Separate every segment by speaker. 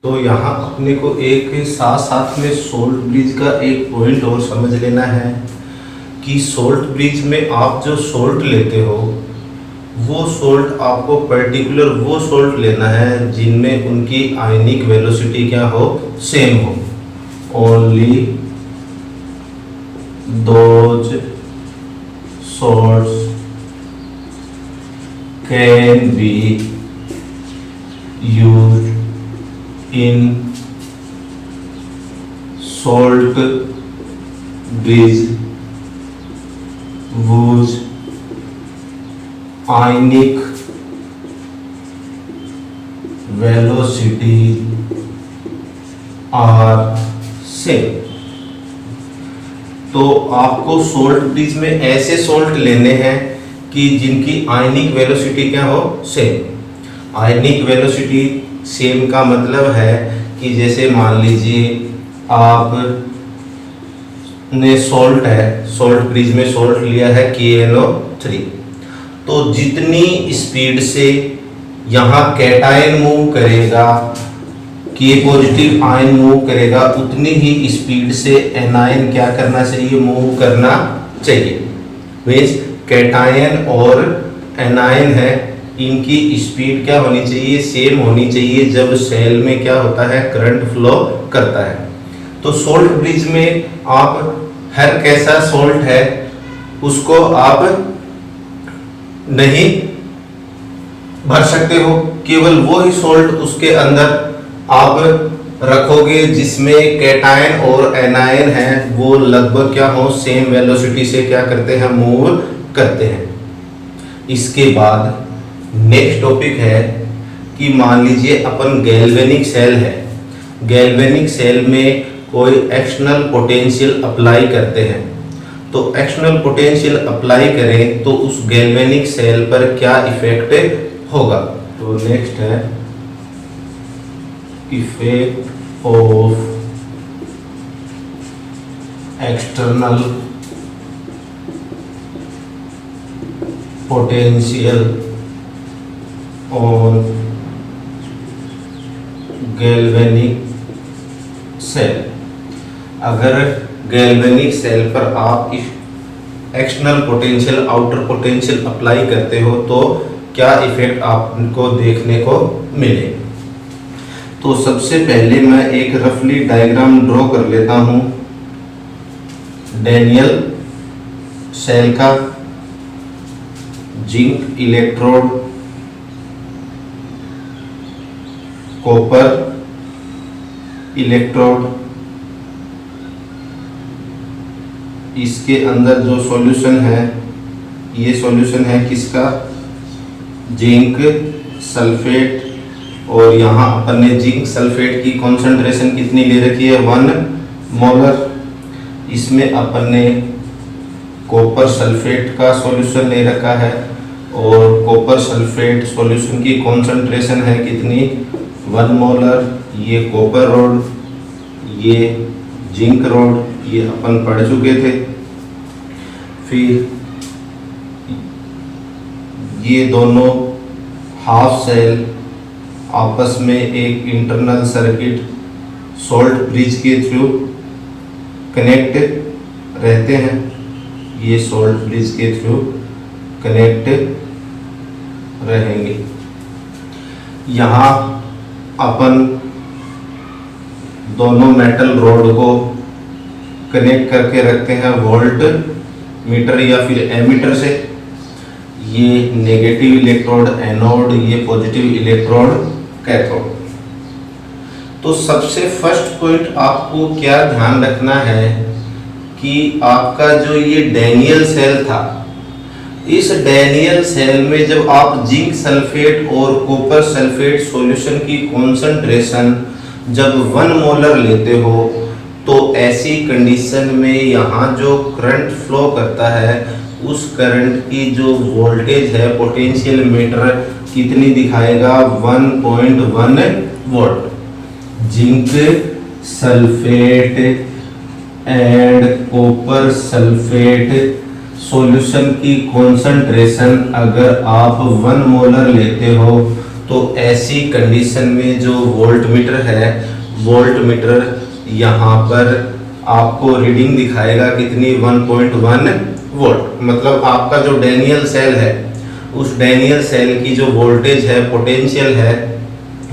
Speaker 1: तो यहाँ अपने को एक साथ साथ में सोल्ट ब्रिज का एक पॉइंट और समझ लेना है कि सोल्ट ब्रिज में आप जो सोल्ट लेते हो वो सोल्ट आपको पर्टिकुलर वो सोल्ट लेना है जिनमें उनकी आयनिक वेलोसिटी क्या हो, सेम हो। Only those salts can be used in salt bridge whose ionic velocity are same। तो आपको सोल्ट ब्रिज में ऐसे सोल्ट लेने हैं कि जिनकी आयनिक वेलोसिटी क्या हो, सेम। आयनिक वेलोसिटी सेम का मतलब है कि जैसे मान लीजिए आप ने सोल्ट है, सोल्ट ब्रिज में सोल्ट लिया है KNO3, तो जितनी स्पीड से यहाँ कैटायन मूव करेगा, K पॉजिटिव आयन मूव करेगा, उतनी ही स्पीड से एनायन क्या करना चाहिए, मूव करना चाहिए। मीन्स कैटायन और एनायन है, इनकी स्पीड क्या होनी चाहिए, सेम होनी चाहिए जब सेल में क्या होता है, करंट फ्लो करता है। तो सोल्ट ब्रिज में आप हर कैसा सोल्ट है उसको आप नहीं भर सकते हो, केवल वो ही सोल्ट उसके अंदर आप रखोगे जिसमें कैटायन और एनायन है वो लगभग क्या हो, सेम वेलोसिटी से क्या करते हैं, मूव करते हैं। इसके बाद नेक्स्ट टॉपिक है कि मान लीजिए अपन गैल्वेनिक सेल है, गैल्वेनिक सेल में कोई एक्सटर्नल पोटेंशियल अप्लाई करते हैं, तो एक्सटर्नल पोटेंशियल अप्लाई करें तो उस गैल्वेनिक सेल पर क्या इफेक्ट होगा। तो नेक्स्ट है effect of external potential on galvanic cell। अगर गैल्वेनिक सेल पर आप external potential, outer potential apply करते हो तो क्या इफेक्ट आपको देखने को मिले। तो सबसे पहले मैं एक रफली डायग्राम ड्रॉ कर लेता हूं डैनियल सेल का। जिंक इलेक्ट्रोड, कॉपर इलेक्ट्रोड, इसके अंदर जो सॉल्यूशन है, ये सॉल्यूशन है किसका, जिंक सल्फेट। और यहाँ अपन ने जिंक सल्फेट की कॉन्सेंट्रेशन कितनी ले रखी है, 1 मोलर। इसमें अपन ने कॉपर सल्फेट का सॉल्यूशन ले रखा है और कॉपर सल्फेट सॉल्यूशन की कॉन्सेंट्रेशन है कितनी, 1 मोलर। ये कॉपर रोड, ये जिंक रोड, ये अपन पढ़ चुके थे। फिर ये दोनों हाफ सेल आपस में एक इंटरनल सर्किट सोल्ट ब्रिज के थ्रू कनेक्ट रहते हैं, ये सोल्ट ब्रिज के थ्रू कनेक्ट रहेंगे। यहाँ अपन दोनों मेटल रोड को कनेक्ट करके रखते हैं वोल्ट मीटर या फिर एमीटर से। ये नेगेटिव इलेक्ट्रोड एनोड, ये पॉजिटिव इलेक्ट्रोड कैथोड। तो सबसे फर्स्ट पॉइंट आपको क्या ध्यान रखना है कि आपका जो ये डैनियल सेल था, इस डैनियल सेल में जब आप जिंक सल्फेट और कॉपर सल्फेट सॉल्यूशन की कॉन्सेंट्रेशन जब 1 मोलर लेते हो तो ऐसी कंडीशन में यहाँ जो करंट फ्लो करता है उस करंट की जो वोल्टेज है, पोटेंशियल मीटर कितनी दिखाएगा, 1.1 volt. Zinc sulphate and copper sulphate solution की कॉन्सेंट्रेशन अगर आप 1 मोलर लेते हो तो ऐसी कंडीशन में जो वोल्ट मीटर है, वोल्ट मीटर यहाँ पर आपको रीडिंग दिखाएगा कितनी, 1.1 वोल्ट। मतलब आपका जो डैनियल सेल है, उस डैनियल सेल की जो वोल्टेज है, पोटेंशियल है,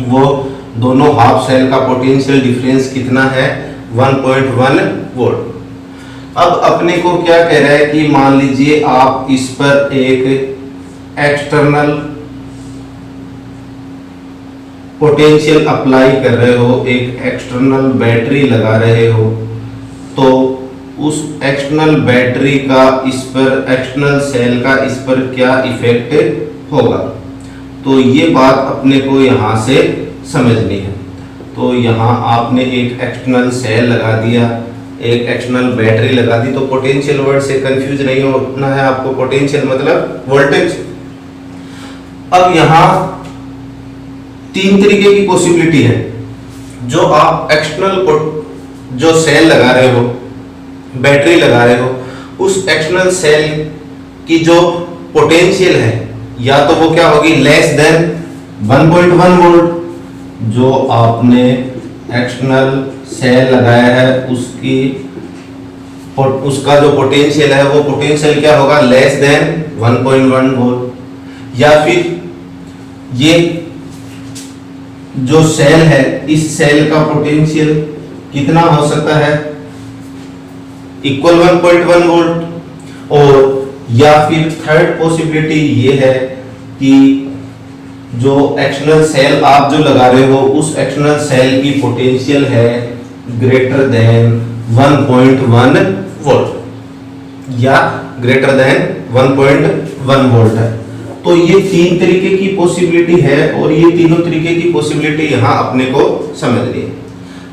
Speaker 1: वो दोनों हाफ सेल का पोटेंशियल डिफरेंस कितना है, 1.1 वोल्ट। अब अपने को क्या कह रहा है कि मान लीजिए आप इस पर एक एक्सटर्नल पोटेंशियल अप्लाई कर रहे हो, एक एक्सटर्नल बैटरी लगा रहे हो, तो उस एक्सटर्नल बैटरी का इस पर, एक्सटर्नल सेल का इस पर क्या इफेक्ट होगा। तो ये बात अपने को यहाँ से समझनी है। तो यहाँ आपने एक एक्सटर्नल सेल लगा दिया, एक एक्सटर्नल बैटरी लगा दी, तो पोटेंशियल वर्ड से कंफ्यूज नहीं होना है आपको। पोटेंशियल मतलब वोल्टेज। अब यहाँ तीन तरीके की पॉसिबिलिटी है। जो आप एक्सटर्नल जो सेल लगा रहे हो, बैटरी लगा रहे हो, उस एक्सटर्नल सेल की जो पोटेंशियल है, या तो वो क्या होगी, लेस देन 1.1 वोल्ट। जो आपने एक्सटर्नल सेल लगाया है उसका जो पोटेंशियल है, वो पोटेंशियल क्या होगा, लेस देन 1.1 वोल्ट। या फिर ये जो सेल है, इस सेल का पोटेंशियल कितना हो सकता है, इक्वल 1.1 वोल्ट। और या फिर थर्ड पॉसिबिलिटी ये है कि जो एक्सटर्नल सेल आप जो लगा रहे हो, उस एक्सटर्नल सेल की पोटेंशियल है ग्रेटर देन 1.1 वोल्ट या ग्रेटर देन 1.1 वोल्ट है। तो ये तीन तरीके की पॉसिबिलिटी है और ये तीनों तरीके की पॉसिबिलिटी यहाँ अपने को समझनी है।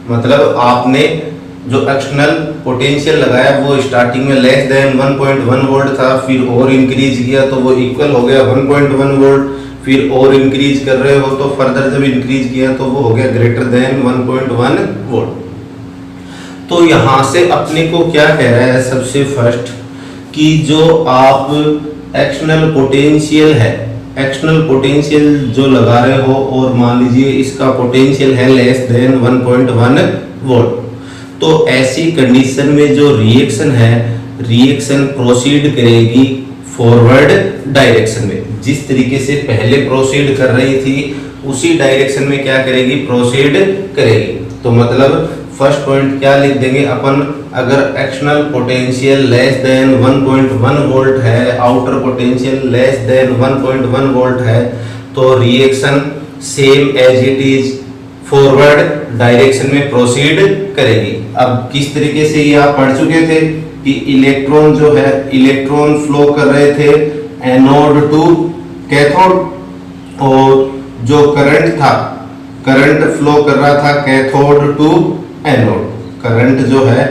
Speaker 1: मतलब आपने जो एक्सटर्नल पोटेंशियल लगाया वो स्टार्टिंग में लेस देन 1.1 वोल्ट था, फिर और इंक्रीज किया तो वो इक्वल हो गया 1.1 वोल्ट, फिर और इंक्रीज कर रहे हो तो फर्दर जब इंक्रीज किया तो वो हो गया ग्रेटर देन 1.1 वोल्ट। तो यहाँ से अपने को क्या कह रहा है, सबसे फर्स्ट कि जो आप एक्सटर्नल पोटेंशियल है, एक्सटर्नल पोटेंशियल जो लगा रहे हो और मान लीजिए इसका पोटेंशियल है लेस देन 1.1 वोल्ट, तो ऐसी कंडीशन में जो रिएक्शन है, रिएक्शन प्रोसीड करेगी फॉरवर्ड डायरेक्शन में। जिस तरीके से पहले प्रोसीड कर रही थी उसी डायरेक्शन में क्या करेगी, प्रोसीड करेगी। तो मतलब फर्स्ट पॉइंट क्या लिख देंगे अपन, अगर external potential less than 1.1 volt है, outer potential less than 1.1 volt है, तो reaction same as it is forward direction में प्रोसीड करेगी। अब किस तरीके से ये आप पढ़ चुके थे कि इलेक्ट्रॉन जो है, इलेक्ट्रॉन फ्लो कर रहे थे एनोड टू कैथोड, और जो करंट था, करंट फ्लो कर रहा था कैथोड टू एनोड। करंट जो है,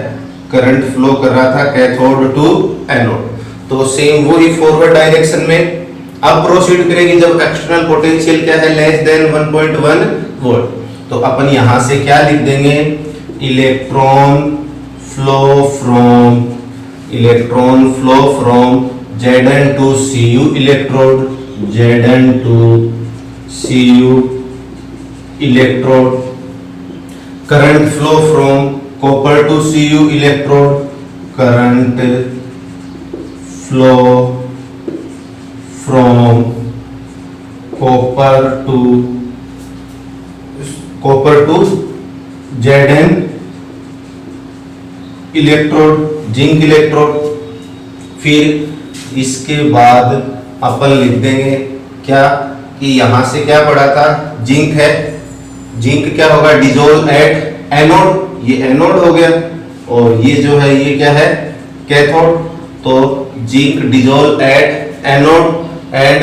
Speaker 1: करंट फ्लो कर रहा था कैथोड टू एनोड। तो सेम वही फॉरवर्ड डायरेक्शन में अब प्रोसीड करेगी जब एक्सटर्नल पोटेंशियल क्या है, लेस देन 1.1 वोल्ट। तो अपन यहां से क्या लिख देंगे, electron flow from Zn to Cu electrode, Zn to Cu electrode, current flow from copper two Cu electrode, current flow from copper two Zn electrode, zinc electrode. फिर इसके बाद अपन लिख देंगे क्या कि यहां से क्या पढ़ा था, जिंक है, जिंक क्या होगा, डिजोल्व एट एनोड, ये एनोड हो गया, और ये जो है ये क्या है, कैथोड। तो zinc dissolve at anode and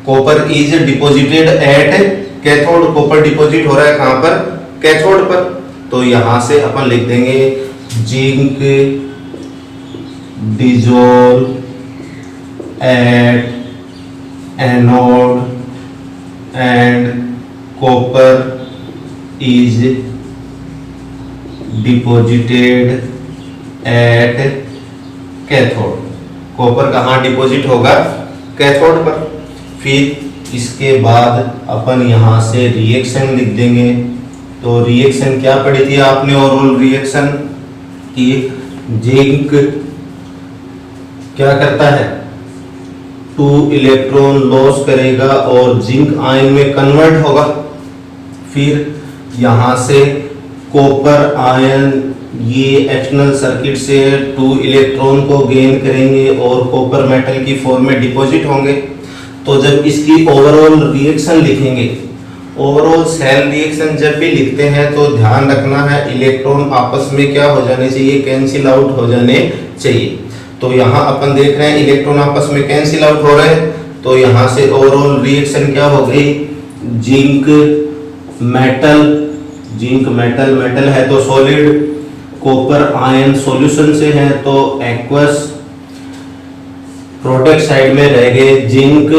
Speaker 1: copper is deposited at cathode. Copper deposit हो रहा है कहां पर, कैथोड पर। तो यहां से अपन लिख देंगे zinc dissolve at anode and copper is deposited at cathode. Copper कहाँ डिपॉजिट होगा, कैथोड पर। फिर इसके बाद अपन यहाँ से रिएक्शन लिख देंगे। तो रिएक्शन क्या पढ़ी थी आपने, ओवरऑल रिएक्शन की जिंक क्या करता है, 2 इलेक्ट्रॉन लॉस करेगा और जिंक आयन में कन्वर्ट होगा। फिर यहाँ से कॉपर आयन ये एक्सटर्नल सर्किट से 2 इलेक्ट्रॉन को गेन करेंगे और कॉपर मेटल की फॉर्म में डिपॉजिट होंगे। तो जब इसकी ओवरऑल रिएक्शन लिखेंगे, ओवरऑल सेल रिएक्शन जब भी लिखते हैं तो ध्यान रखना है इलेक्ट्रॉन आपस में क्या हो जाने चाहिए, कैंसिल आउट हो जाने चाहिए। तो यहाँ अपन देख रहे हैं इलेक्ट्रॉन आपस में कैंसिल आउट हो रहे हैं। तो यहाँ से ओवरऑल रिएक्शन क्या हो गई, zinc metal, zinc metal, metal है तो सॉलिड, कॉपर आयन सॉल्यूशन से है तो एक्वस, प्रोडक्ट साइड में रह गए जिंक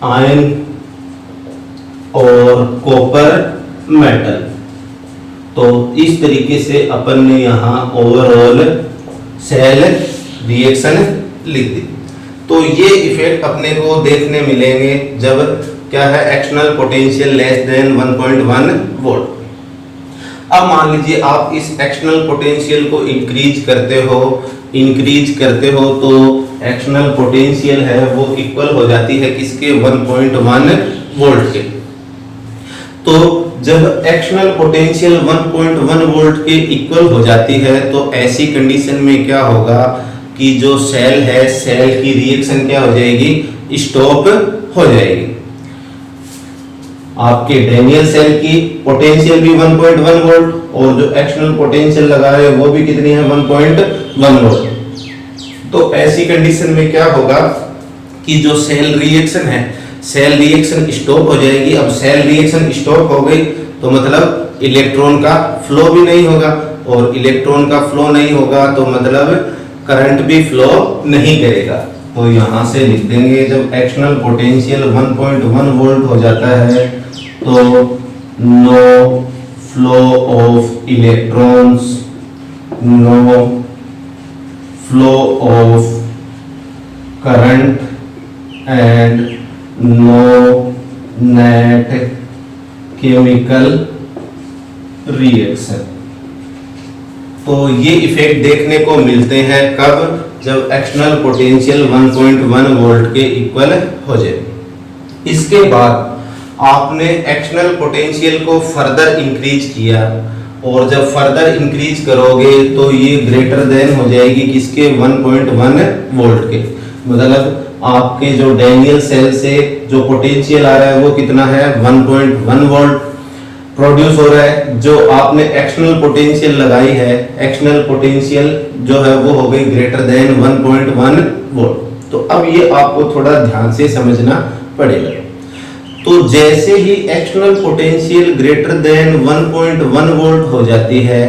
Speaker 1: आयन और कॉपर मेटल। तो इस तरीके से अपन ने यहाँ ओवरऑल सेल रिएक्शन लिख दी। तो ये इफेक्ट अपने को देखने मिलेंगे जब क्या है, external potential less than 1.1 volt. अब मान लीजिए आप इस एक्सटर्नल पोटेंशियल को इंक्रीज करते हो तो एक्सटर्नल पोटेंशियल है वो इक्वल हो जाती है किसके, 1.1 वोल्ट के। तो जब एक्सटर्नल पोटेंशियल 1.1 वोल्ट के इक्वल हो जाती है तो ऐसी कंडीशन में क्या होगा कि जो सेल है, सेल की रिएक्शन क्या हो जाएगी, स्टॉप हो जाएगी। आपके डैनियल सेल की पोटेंशियल भी 1.1 वोल्ट और जो एक्सटर्नल पोटेंशियल लगा रहे हैं वो भी कितनी है, 1.1 वोल्ट। तो ऐसी कंडीशन में क्या होगा कि जो सेल रिएक्शन है, सेल रिएक्शन स्टॉप हो जाएगी। अब सेल रिएक्शन स्टॉप हो गई तो मतलब इलेक्ट्रॉन का फ्लो भी नहीं होगा, और इलेक्ट्रॉन का फ्लो नहीं होगा तो मतलब करंट भी फ्लो नहीं करेगा। तो यहाँ से लिख देंगे जब एक्सटर्नल पोटेंशियल 1.1 वोल्ट हो जाता है तो no flow of electrons, no flow of current and no net chemical reaction. तो ये इफेक्ट देखने को मिलते हैं कब, जब एक्सटर्नल पोटेंशियल 1.1 वोल्ट के इक्वल हो जाए। इसके बाद आपने एक्सटर्नल पोटेंशियल को फर्दर इंक्रीज किया, और जब फर्दर इंक्रीज करोगे तो ये ग्रेटर देन हो जाएगी किसके, 1.1 वोल्ट के। मतलब आपके जो डैनियल सेल से जो पोटेंशियल आ रहा है वो कितना है, 1.1 वोल्ट प्रोड्यूस हो रहा है। जो आपने एक्सटर्नल पोटेंशियल लगाई है, एक्सटर्नल पोटेंशियल जो है वो हो गई ग्रेटर देन 1.1 वोल्ट। तो अब ये आपको थोड़ा ध्यान से समझना पड़ेगा। तो जैसे ही external potential greater than 1.1 volt हो जाती है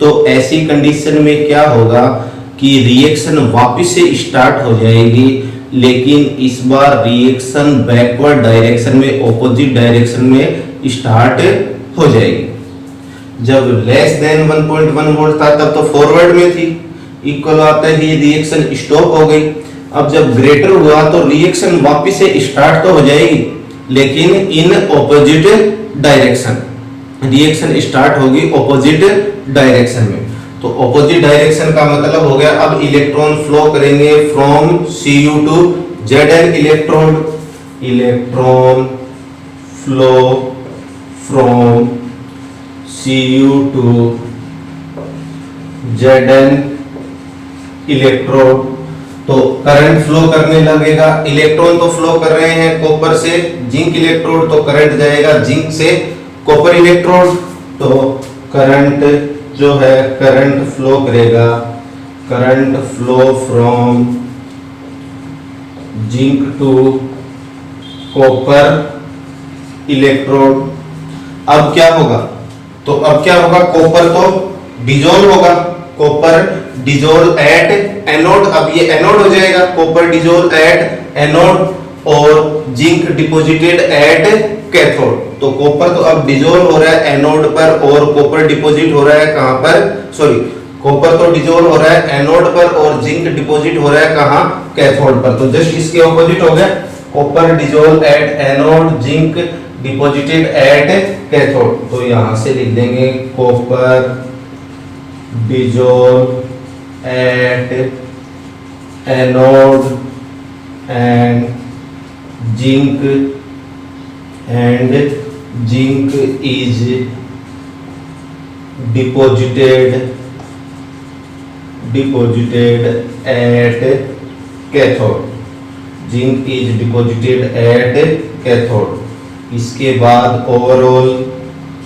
Speaker 1: तो ऐसी कंडीशन में क्या होगा कि रिएक्शन वापस से स्टार्ट हो जाएगी, लेकिन इस बार रिएक्शन बैकवर्ड डायरेक्शन में, ऑपोजिट डायरेक्शन में स्टार्ट हो जाएगी। जब लेस देन 1.1 वोल्ट था तब तो फॉरवर्ड में थी, इक्वल आता ही रिएक्शन स्टॉप हो गई। अब जब ग्रेटर हुआ तो रिएक्शन वापस से स्टार्ट तो हो जाएगी, लेकिन in opposite direction. Reaction start होगी ऑपोजिट डायरेक्शन में। तो ऑपोजिट डायरेक्शन का मतलब हो गया अब इलेक्ट्रॉन फ्लो करेंगे from Cu to Zn electron, electron flow from Cu to Zn electrode. तो करंट फ्लो करने लगेगा, इलेक्ट्रॉन तो फ्लो कर रहे हैं कॉपर से जिंक इलेक्ट्रोड, तो करंट जाएगा जिंक से कॉपर इलेक्ट्रोड। तो करंट जो है, करंट फ्लो करेगा, current flow from zinc to copper electrode. अब क्या होगा, तो अब क्या होगा, कॉपर तो डिजोल्व होगा, कॉपर डिजोल्व एट एनोड। अब ये एनोड हो जाएगा, कॉपर डिजोल्व एट एनोड और जिंक डिपॉजिटेड एट कैथोड। तो कॉपर तो अब डिजोल्व हो रहा है एनोड पर और कॉपर डिपॉजिट हो रहा है कहां पर, सॉरी, कॉपर तो डिजोल्व हो रहा है एनोड पर और जिंक डिपॉजिट हो रहा है कहां, कैथोड पर। तो जस्ट इसके ऑपोजिट हो गया। Copper dissolve at anode, zinc deposited at cathode. तो यहां से लिख देंगे copper dissolve at anode and zinc is deposited at cathode, zinc is deposited at cathode. इसके बाद ओवरऑल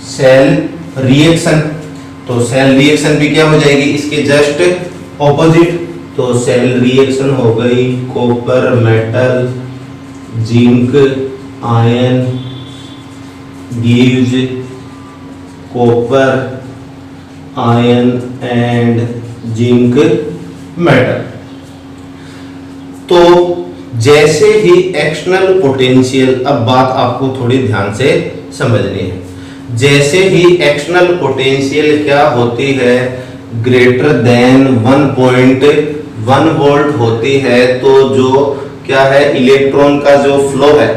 Speaker 1: सेल रिएक्शन, तो सेल रिएक्शन भी क्या हो जाएगी इसके जस्ट ऑपोजिट। तो सेल रिएक्शन हो गई copper metal zinc ion gives copper ion and zinc metal. तो जैसे ही एक्सटर्नल पोटेंशियल, अब बात आपको थोड़ी ध्यान से समझनी है, जैसे ही एक्सटर्नल पोटेंशियल क्या होती है ग्रेटर देन 1.1 वोल्ट होती है, तो जो क्या है इलेक्ट्रॉन का जो फ्लो है,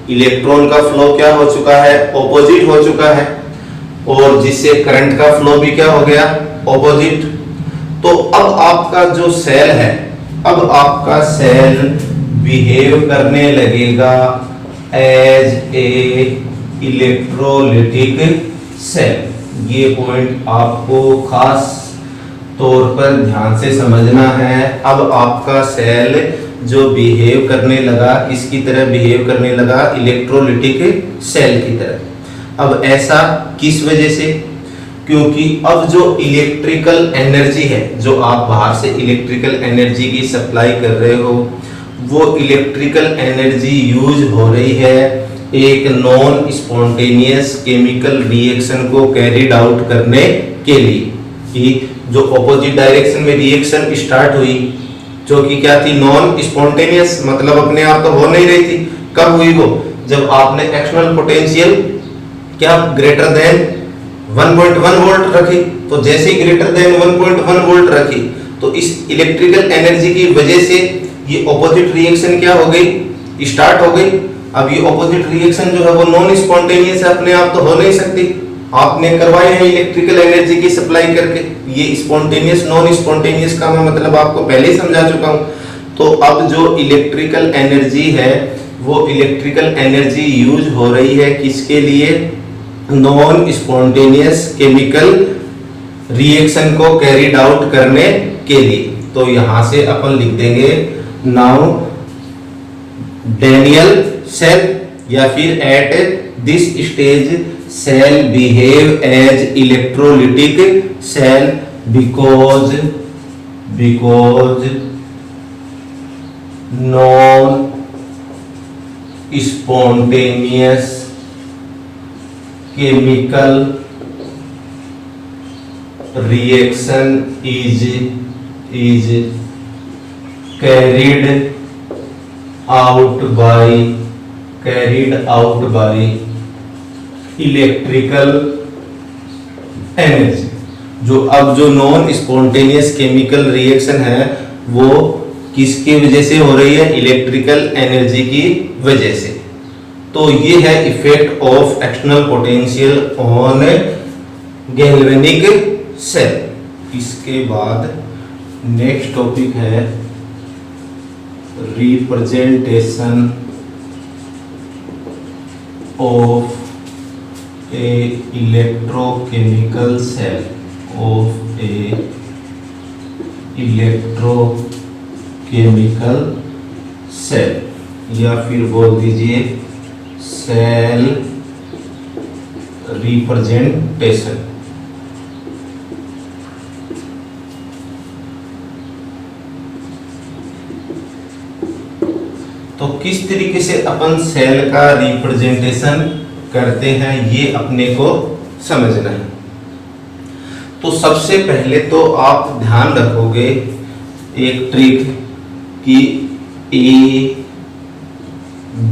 Speaker 1: इलेक्ट्रॉन का फ्लो क्या हो चुका है ऑपोजिट हो चुका है, और जिससे करंट का फ्लो भी क्या हो गया ऑपोजिट। तो अब आपका जो सेल है, अब आपका सेल बिहेव करने लगेगा एज ए इलेक्ट्रोलिटिक सेल। ये पॉइंट आपको खास तौर पर ध्यान से समझना है। अब आपका सेल जो बिहेव करने लगा किसकी तरह बिहेव करने लगा, इलेक्ट्रोलिटिक सेल की तरह। अब ऐसा किस वजह से, क्योंकि अब जो इलेक्ट्रिकल एनर्जी है, जो आप बाहर से इलेक्ट्रिकल एनर्जी की सप्लाई कर रहे हो, वो इलेक्ट्रिकल एनर्जी यूज हो रही है एक नॉन स्पॉन्टेनियस केमिकल रिएक्शन को कैरिड आउट करने के लिए। कि जो ऑपोजिट डायरेक्शन में रिएक्शन स्टार्ट हुई, जो कि क्या थी नॉन स्पॉन्टेनियस, मतलब अपने आप तो हो नहीं रही थी। कब हुई वो, जब आपने एक्सटर्नल पोटेंशियल क्या ग्रेटर देन 1.1 वोल्ट रखी। तो जैसे ही ग्रेटर देन 1.1 वोल्ट रखी, तो इस इलेक्ट्रिकल एनर्जी की वजह से ये ऑपोजिट रिएक्शन क्या हो गई स्टार्ट हो गई। अब ये ऑपोजिट रिएक्शन जो है वो नॉन स्पॉन्टेनियस है, अपने आप तो हो नहीं सकती, आपने करवाई है इलेक्ट्रिकल एनर्जी की सप्लाई करके। ये स्पॉन्टेनियस नॉन स्पॉन्टेनियस का मैं मतलब आपको पहले ही समझा चुका हूं। तो अब जो इलेक्ट्रिकल एनर्जी है वो इलेक्ट्रिकल एनर्जी यूज हो रही है किसके लिए, नॉन स्पॉन्टेनियस केमिकल रिएक्शन को कैरिड आउट करने के लिए। तो यहां से अपन लिख देंगे नाउ डैनियल सेल, या फिर at this stage cell behave as electrolytic cell because non spontaneous chemical reaction is carried out by electrical energy। जो अब जो नॉन स्पॉन्टेनियस केमिकल रिएक्शन है वो किसकी वजह से हो रही है, इलेक्ट्रिकल एनर्जी की वजह से। तो ये है effect of external potential on galvanic cell. इसके बाद नेक्स्ट टॉपिक है representation of a electrochemical cell, of a electrochemical cell, या फिर बोल दीजिए सेल रिप्रेजेंटेशन। तो किस तरीके से अपन सेल का रिप्रेजेंटेशन करते हैं ये अपने को समझना है। तो सबसे पहले तो आप ध्यान रखोगे एक ट्रिक कि A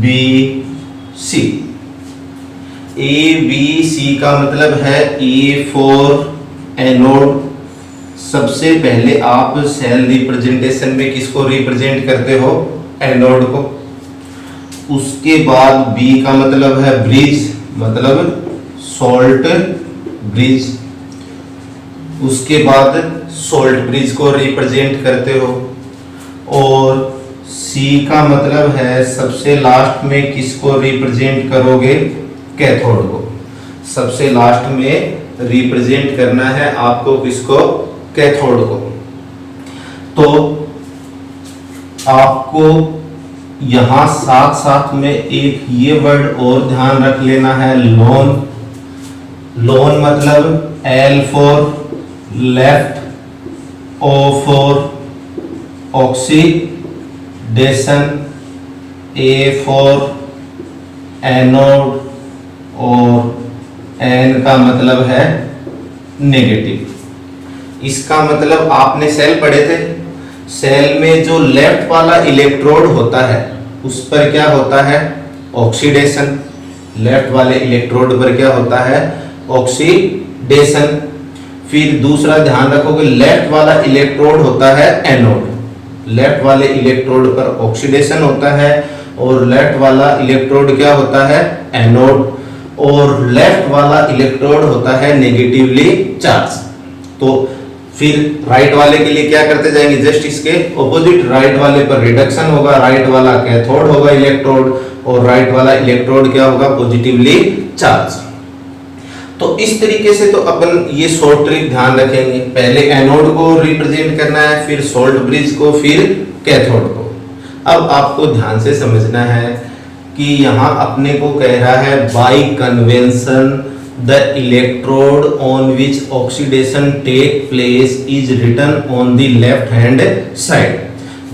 Speaker 1: B C, A B C का मतलब है ए फॉर एनोड। सबसे पहले आप सेल रिप्रेजेंटेशन में किसको रिप्रेजेंट करते हो, एनोड को। उसके बाद बी का मतलब है ब्रिज, मतलब सॉल्ट ब्रिज। उसके बाद सॉल्ट ब्रिज को रिप्रेजेंट करते हो। और सी का मतलब है सबसे लास्ट में किसको रिप्रेजेंट करोगे, कैथोड को। सबसे लास्ट में रिप्रेजेंट करना है आपको किसको, कैथोड को। तो आपको यहां साथ साथ में एक ये वर्ड और ध्यान रख लेना है, लोन। लोन मतलब L for left, O for oxidation, A for anode और N का मतलब है नेगेटिव। इसका मतलब आपने सेल पढ़े थे, सेल में जो लेफ्ट वाला इलेक्ट्रोड होता है उस पर क्या होता है, ऑक्सीडेशन। लेफ्ट वाले इलेक्ट्रोड पर क्या होता है, ऑक्सीडेशन। फिर दूसरा ध्यान रखोगे, लेफ्ट वाला इलेक्ट्रोड होता है एनोड। लेफ्ट वाले इलेक्ट्रोड पर ऑक्सीडेशन होता है और लेफ्ट वाला इलेक्ट्रोड क्या होता है, एनोड। और लेफ्ट वाला इलेक्ट्रोड होता है नेगेटिवली चार्ज। तो फिर राइट वाले के लिए क्या करते जाएंगे, जस्ट इसके ऑपोजिट, राइट वाले पर रिडक्शन होगा, राइट वाला कैथोड होगा इलेक्ट्रोड, और राइट वाला इलेक्ट्रोड क्या होगा, पॉजिटिवली चार्ज। तो इस तरीके से तो अपन ये शॉर्ट ट्रिक ध्यान रखेंगे, पहले एनोड को रिप्रेजेंट करना है, फिर सॉल्ट ब्रिज को, फिर कैथोड को। अब आपको ध्यान से समझना है कि यहाँ अपने को कह रहा है by convention the electrode on which oxidation take place is written on the left hand side.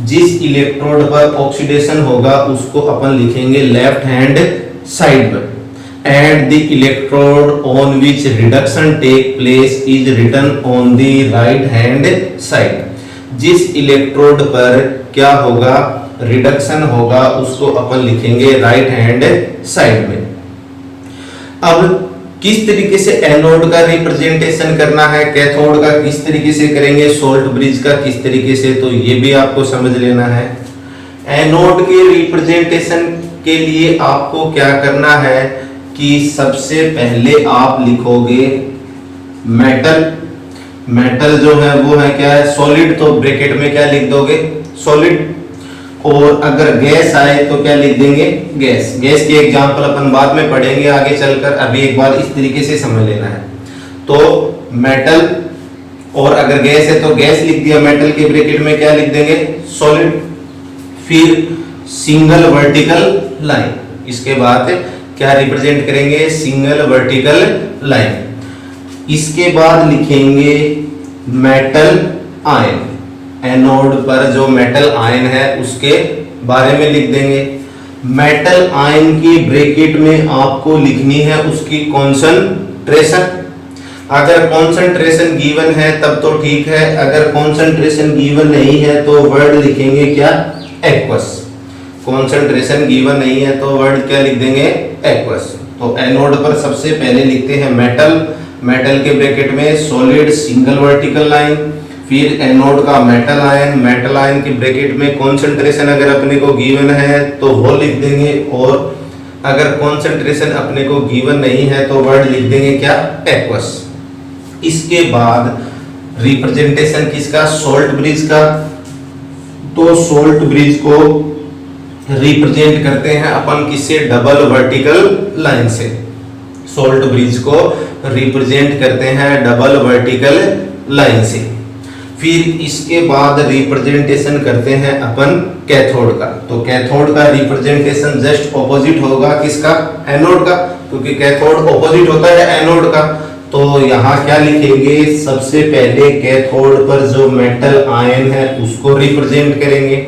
Speaker 1: जिस इलेक्ट्रोड पर ऑक्सीडेशन होगा उसको अपन लिखेंगे लेफ्ट हैंड साइड पर, and the electrode on which reduction take place is written on the right hand side। जिस electrode पर क्या होगा, रिडक्शन होगा, उसको अपन लिखेंगे राइट हैंड साइड में। अब किस तरीके से एनोड का रिप्रेजेंटेशन करना है, कैथोड का किस तरीके से करेंगे, सॉल्ट ब्रिज का किस तरीके से, तो ये भी आपको समझ लेना है। एनोड के रिप्रेजेंटेशन के लिए आपको क्या करना है कि सबसे पहले आप लिखोगे मेटल। मेटल जो है वो है क्या है, सॉलिड, तो ब्रैकेट में क्या लिख दोगे, सॉलिड। और अगर गैस आए तो क्या लिख देंगे, गैस। गैस की एग्जांपल अपन बाद में पढ़ेंगे आगे चलकर, अभी एक बार इस तरीके से समझ लेना है। तो मेटल, और अगर गैस है तो गैस लिख दिया, मेटल के ब्रैकेट में क्या लिख देंगे, सॉलिड। फिर सिंगल वर्टिकल लाइन, इसके बाद क्या रिप्रेजेंट करेंगे, सिंगल वर्टिकल लाइन। इसके बाद लिखेंगे मेटल आयन। एनोड पर जो मेटल आयन है उसके बारे में लिख देंगे। मेटल आयन की ब्रैकेट में आपको लिखनी है उसकी कॉन्सेंट्रेशन। अगर कॉन्सेंट्रेशन गिवन है तब तो ठीक है, अगर कॉन्सेंट्रेशन गिवन नहीं है तो वर्ड लिखेंगे क्या, एक्वस। कॉन्सेंट्रेशन गिवन नहीं है तो वर्ड क्या लिख देंगे, एक्वस। तो एनोड पर सबसे पहले लिखते हैं मेटल, मेटल के ब्रैकेट में सॉलिड सिंगल वर्टिकल लाइन। फिर एनोड का मेटल आयन, मेटल आयन के ब्रैकेट में कॉन्सेंट्रेशन अगर अपने को गिवन है तो वो लिख देंगे, और अगर कॉन्सेंट्रेशन अपने को गिवन नहीं है तो वर्ड लिख देंगे क्या, एक्वस। इसके बाद रिप्रेजेंटेशन किसका, सॉल्ट ब्रिज का। तो सॉल्ट ब्रिज को रिप्रेजेंट करते हैं अपन किससे, डबल वर्टिकल लाइन से। सॉल्ट ब्रिज को रिप्रेजेंट करते हैं डबल वर्टिकल लाइन से। फिर इसके बाद रिप्रेजेंटेशन करते हैं अपन कैथोड का। तो कैथोड का रिप्रेजेंटेशन जस्ट ऑपोजिट होगा किसका, एनोड का, क्योंकि कैथोड ऑपोजिट होता है एनोड का। तो यहाँ क्या लिखेंगे, सबसे पहले कैथोड पर जो मेटल आयन है उसको रिप्रेजेंट करेंगे।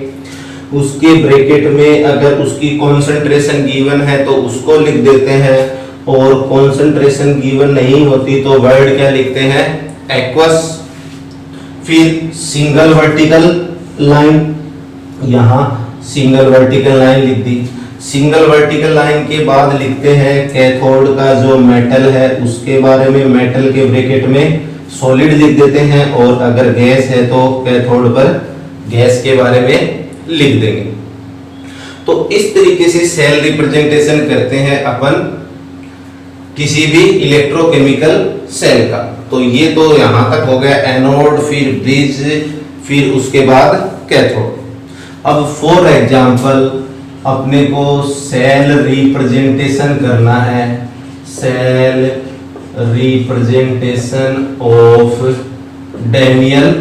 Speaker 1: उसके ब्रैकेट में अगर उसकी कॉन्सेंट्रेशन गिवन है तो उसको लिख देते हैं, और कॉन्सेंट्रेशन गिवन नहीं होती तो वर्ड क्या लिखते हैं, एक्वस। फिर सिंगल वर्टिकल लाइन, यहाँ सिंगल वर्टिकल लाइन लिख दी। सिंगल वर्टिकल लाइन के बाद लिखते हैं कैथोड का जो मेटल है उसके बारे में, मेटल के ब्रैकेट में सॉलिड लिख देते हैं, और अगर गैस है तो कैथोड पर गैस के बारे में लिख देंगे। तो इस तरीके से सेल रिप्रेजेंटेशन करते हैं अपन किसी भी इलेक्ट्रोकेमिकल सेल का। तो ये तो यहां तक हो गया एनोड, फिर ब्रिज, फिर उसके बाद कैथोड। अब फॉर एग्जांपल अपने को सेल रिप्रेजेंटेशन करना है, cell representation of Daniell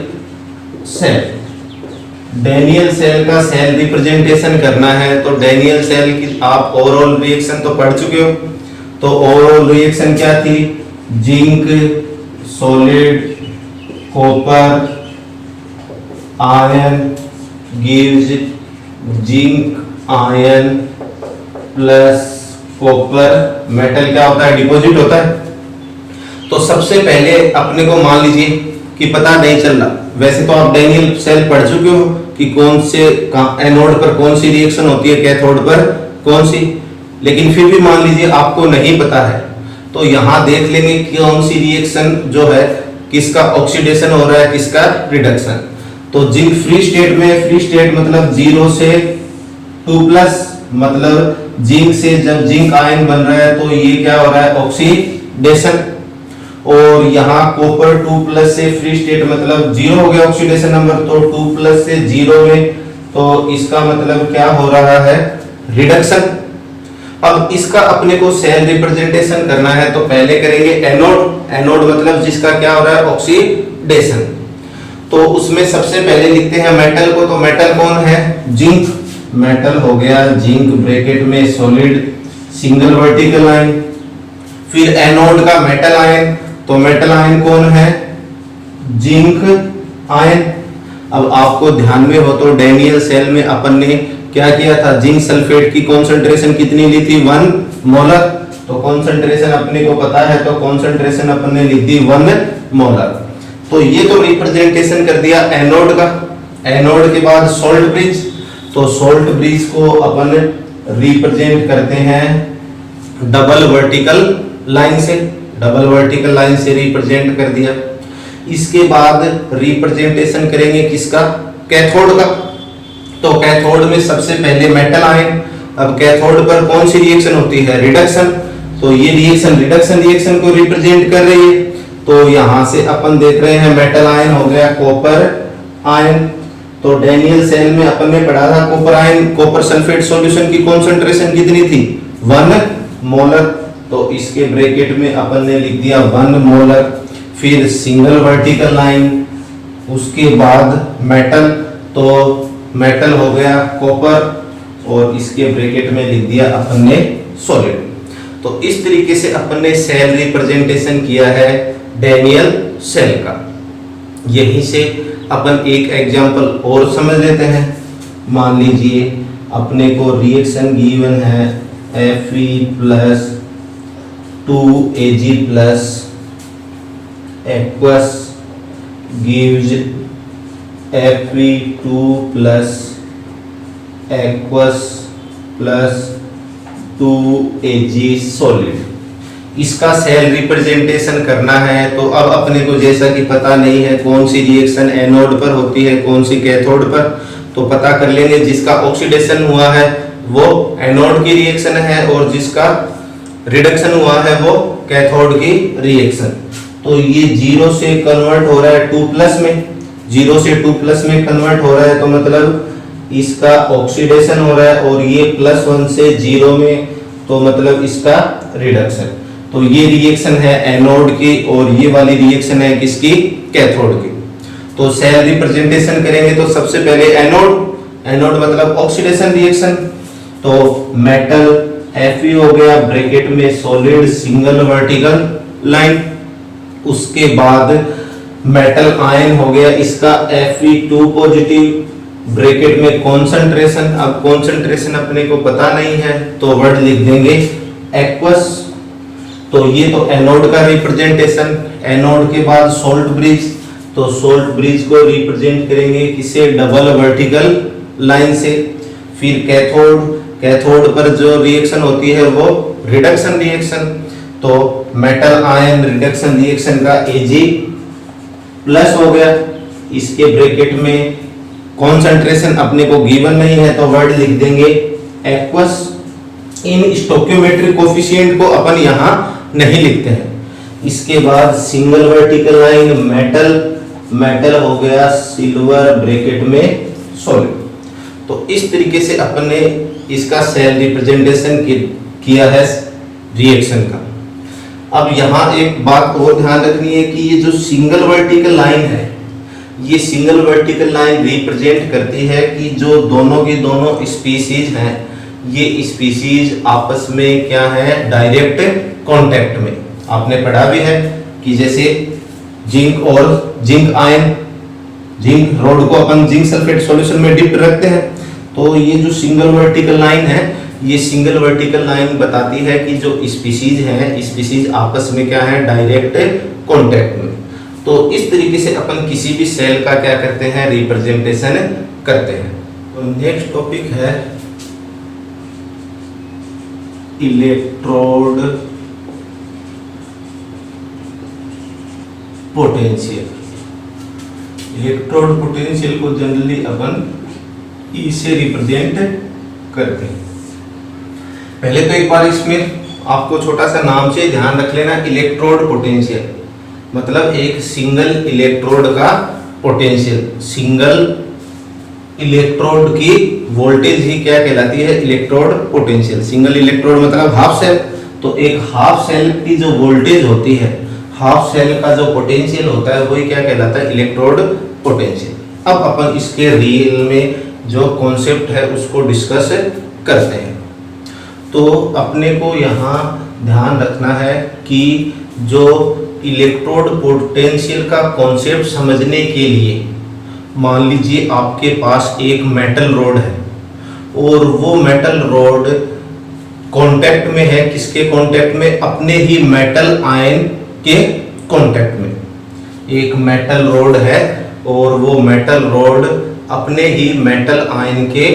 Speaker 1: cell. Daniell cell का सेल रिप्रेजेंटेशन करना है तो डैनियल सेल की आप ओवरऑल रिएक्शन तो पढ़ चुके हो। तो ओवरऑल रिएक्शन क्या थी? Zinc solid copper ion gives zinc ion plus copper metal क्या होता है? डिपॉजिट होता है। तो सबसे पहले अपने को मान लीजिए कि पता नहीं चल रहा, वैसे तो आप डैनियल सेल पढ़ चुके हो कि कौन से एनोड पर कौन सी रिएक्शन होती है, कैथोड पर कौन सी, लेकिन फिर भी मान लीजिए आपको नहीं पता है तो यहां देख लेंगे कि कौन सी रिएक्शन जो है किसका ऑक्सीडेशन हो रहा है, किसका रिडक्शन। तो जिंक फ्री स्टेट में, फ्री स्टेट मतलब 0 से 2+, मतलब जिंक से जब जिंक आयन बन रहा है तो ये क्या हो रहा है? ऑक्सीडेशन। और यहाँ कॉपर 2+ से फ्री स्टेट मतलब 0 हो गया ऑक्सीडेशन नंबर, तो 2+ से 0 में तो इसका मतलब क्या हो रहा है? रिडक्शन। अब इसका अपने को सेल रिप्रेजेंटेशन करना है तो पहले करेंगे एनोड। एनोड मतलब जिसका क्या हो रहा है? ऑक्सीडेशन। तो उसमें सबसे पहले लिखते हैं मेटल को। तो मेटल कौन है? जिंक। मेटल हो गया जिंक ब्रैकेट में सॉलिड सिंगल वर्टिकल लाइन। फिर एनोड का मेटल आयन, तो मेटल आयन कौन है? Zinc ion. अब आपको ध्यान में हो तो डैनियल सेल में अपन ने क्या किया था? जिंक सल्फेट की कॉन्सेंट्रेशन कितनी ली थी? 1 मोलर। तो कॉन्सेंट्रेशन अपने को पता है तो कॉन्सेंट्रेशन अपन ने लिख दी 1 मोलर। तो ये तो रिप्रेजेंटेशन कर दिया एनोड का। एनोड के बाद सोल्ट ब्रिज, तो सोल्ट ब्रिज को अपन रिप्रेजेंट करते हैं डबल वर्टिकल लाइन से। डबल वर्टिकल लाइन से रिप्रेजेंट कर दिया। इसके बाद रिप्रेजेंटेशन करेंगे किसका? कैथोड का। तो कैथोड में सबसे पहले मेटल आयन। अब कैथोड पर कौन सी रिएक्शन होती है? रिडक्शन। तो ये रिएक्शन रिडक्शन रिएक्शन को रिप्रेजेंट कर रही है। तो यहां से अपन देख रहे हैं मेटल आयन हो गया कॉपर आयन। तो डैनियल सेल में अपन ने पढ़ा था copper ion, copper sulphate solution की कॉन्सेंट्रेशन कितनी थी? 1 मोलर। तो इसके ब्रैकेट में अपन ने लिख दिया 1 मोलर। फिर सिंगल वर्टिकल लाइन, उसके बाद मेटल, तो मेटल हो गया कॉपर और इसके ब्रैकेट में लिख दिया अपन ने सॉलिड। तो इस तरीके से अपन ने सेल रिप्रेजेंटेशन किया है डैनियल सेल का। यहीं से अपन एक एग्जांपल और समझ लेते हैं। मान लीजिए अपने को रिएक्शन गिवन है Fe plus 2Ag plus aqueous gives Fe2 plus aqueous plus 2Ag solid. इसका सेल रिप्रेजेंटेशन करना है तो अब अपने को जैसा कि पता नहीं है कौन सी रिएक्शन एनोड पर होती है कौन सी कैथोड पर, तो पता कर लेंगे जिसका ऑक्सीडेशन हुआ है वो एनोड की रिएक्शन है और जिसका रिडक्शन हुआ है वो कैथोड की रिएक्शन। तो ये 0 से कन्वर्ट हो रहा है 2+ में, 0 से 2+ में कन्वर्ट हो रहा है तो मतलब इसका ऑक्सीडेशन हो रहा है और ये +1 से 0 में तो मतलब इसका रिडक्शन। तो ये रिएक्शन है एनोड की और ये वाली रिएक्शन है किसकी? कैथोड की। तो सेल रिप्रेजेंटेशन करेंगे तो सबसे पहले एनोड, एनोड मतलब ऑक्सीडेशन रिएक्शन। तो मेटल Fe हो गया ब्रैकेट में सॉलिड सिंगल वर्टिकल लाइन। उसके बाद मेटल आयन हो गया इसका Fe2 पॉजिटिव ब्रैकेट में कॉन्सेंट्रेशन। अब कॉन्सेंट्रेशन अपने को पता नहीं है तो वर्ड लिख देंगे एक्वस। तो ये तो एनोड का रिप्रेजेंटेशन। एनोड के बाद सोल्ट ब्रिज, तो सोल्ट ब्रिज को रिप्रेजेंट करेंगे किसे? डबल वर्टिकल लाइन से। फिर कैथोड, कैथोड पर जो रिएक्शन होती है वो रिडक्शन रिएक्शन। तो मेटल आयन रिडक्शन रिएक्शन का Ag प्लस हो गया। इसके ब्रैकेट में कॉन्सेंट्रेशन अपने को गिवन नहीं है तो वर्ड लिख देंगे एक्वस इन स्टोकियोमेट्रिक कोफिशिएंट को अपन यहाँ नहीं लिखते हैं। इसके बाद सिंगल वर्टिकल लाइन मेटल हो गया सिल्वर ब्रैकेट में सॉलिड। तो इस तरीके से अपन ने इसका सेल रिप्रेजेंटेशन किया है रिएक्शन का। अब यहाँ एक बात और ध्यान रखनी है कि ये जो सिंगल वर्टिकल लाइन है, ये सिंगल वर्टिकल लाइन रिप्रेजेंट करती है कि जो दोनों की दोनों स्पीसीज हैं, ये स्पीसीज आपस में क्या है, डायरेक्ट कांटेक्ट में। आपने पढ़ा भी है कि जैसे जिंक और जिंक आयन, जिंक रोड को अपन जिंक सल्फेट सॉल्यूशन में डिप रखते हैं। तो ये जो सिंगल वर्टिकल लाइन है, ये सिंगल वर्टिकल लाइन बताती है कि जो स्पीसीज हैं, स्पीसीज आपस में क्या है, डायरेक्ट कांटेक्ट में। तो इस तरीके से अपन किसी भी सेल का क्या करते हैं, रिप्रेजेंटेशन करते हैं। तो नेक्स्ट टॉपिक है इलेक्ट्रोड पोटेंशियल। इलेक्ट्रोड पोटेंशियल को जनरली अपन ई से रिप्रेजेंट करते हैं। पहले तो एक बार इसमें आपको छोटा सा नाम से ध्यान रख लेना, इलेक्ट्रोड पोटेंशियल मतलब एक सिंगल इलेक्ट्रोड का पोटेंशियल। सिंगल इलेक्ट्रोड की वोल्टेज ही क्या कहलाती है, इलेक्ट्रोड पोटेंशियल। सिंगल इलेक्ट्रोड मतलब हाफ सेल। तो एक हाफ सेल की जो वोल्टेज होती है, हाफ सेल का जो पोटेंशियल होता है, वही क्या कहलाता है, इलेक्ट्रोड पोटेंशियल। अब अपन इसके रियल में जो कॉन्सेप्ट है उसको डिस्कस करते हैं। तो अपने को यहाँ ध्यान रखना है कि जो इलेक्ट्रोड पोटेंशियल का कॉन्सेप्ट समझने के लिए, मान लीजिए आपके पास एक मेटल रोड है और वो मेटल रोड कांटेक्ट में है, किसके कांटेक्ट में, अपने ही मेटल आयन के कांटेक्ट में। एक मेटल रोड है और वो मेटल रोड अपने ही मेटल आयन के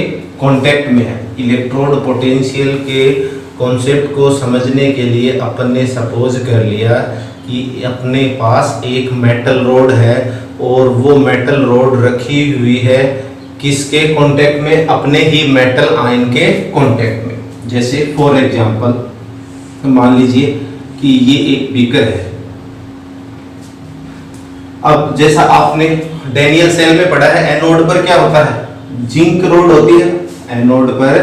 Speaker 1: कांटेक्ट में है। इलेक्ट्रोड पोटेंशियल के कॉन्सेप्ट को समझने के लिए अपन ने सपोज कर लिया कि अपने पास एक मेटल रोड है और वो मेटल रोड रखी हुई है किसके कांटेक्ट में, अपने ही मेटल आयन के कांटेक्ट में। जैसे फॉर एग्जांपल मान लीजिए कि ये एक बीकर है। अब जैसा आपने डैनियल सेल में पढ़ा है, एनोड पर क्या होता है, जिंक रोड होती है। एनोड पर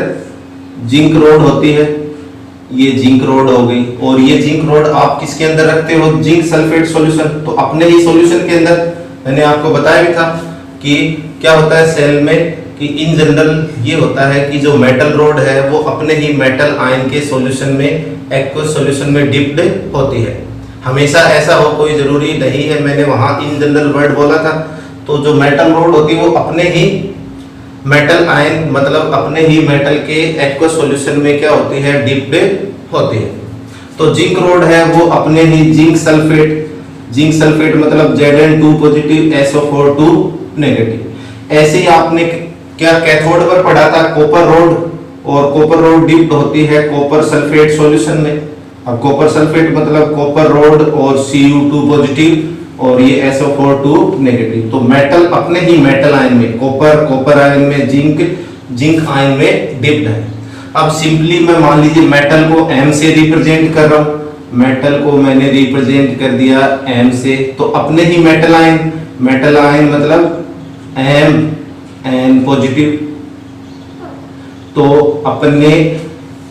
Speaker 1: जिंक रोड होती है, ये जिंक रोड हो गई। और ये जिंक रोड आप किसके अंदर रखते हो, जिंक सल्फेट सॉल्यूशन। तो अपने ही सॉल्यूशन के अंदर, मैंने आपको बताया भी था कि क्या होता है सेल में, कि इन जनरल ये होता है कि जो मेटल रोड है वो अपने ही मेटल आयन के सॉल्यूशन में, एक्वस सॉल्यूशन में डिप्ड होती है। हमेशा ऐसा हो कोई जरूरी नहीं है, मैंने वहां इन जनरल वर्ड बोला था। तो जो मेटल रोड होती है वो अपने ही मेटल आयन मतलब अपने ही मेटल के एक्वस सॉल्यूशन में क्या होती है, डिप्ड होती है। तो जिंक रोड है वो अपने ही जिंक सल्फेट मतलब Zn2 पॉजिटिव SO4 नेगेटिव। ऐसे ही आपने क्या कैथोड पर पढ़ा था, कॉपर रोड, और कॉपर रोड डिप्ड होती है कॉपर सल्फेट सॉल्यूशन में। अब कॉपर सल्फेट मतलब कॉपर रोड और Cu2 पॉजिटिव और ये SO4 नेगेटिव। तो मेटल अपने ही मेटल आयन में, कॉपर आयन में जिंक आयन में डिप्ड है। अब सिंपली मैं मान लीजिए मेटल को M से रिप्रेजेंट कर रहा हूं, मेटल को मैंने रिप्रेजेंट कर दिया M से। तो अपने ही मेटल आयन मतलब M पॉजिटिव। तो अपने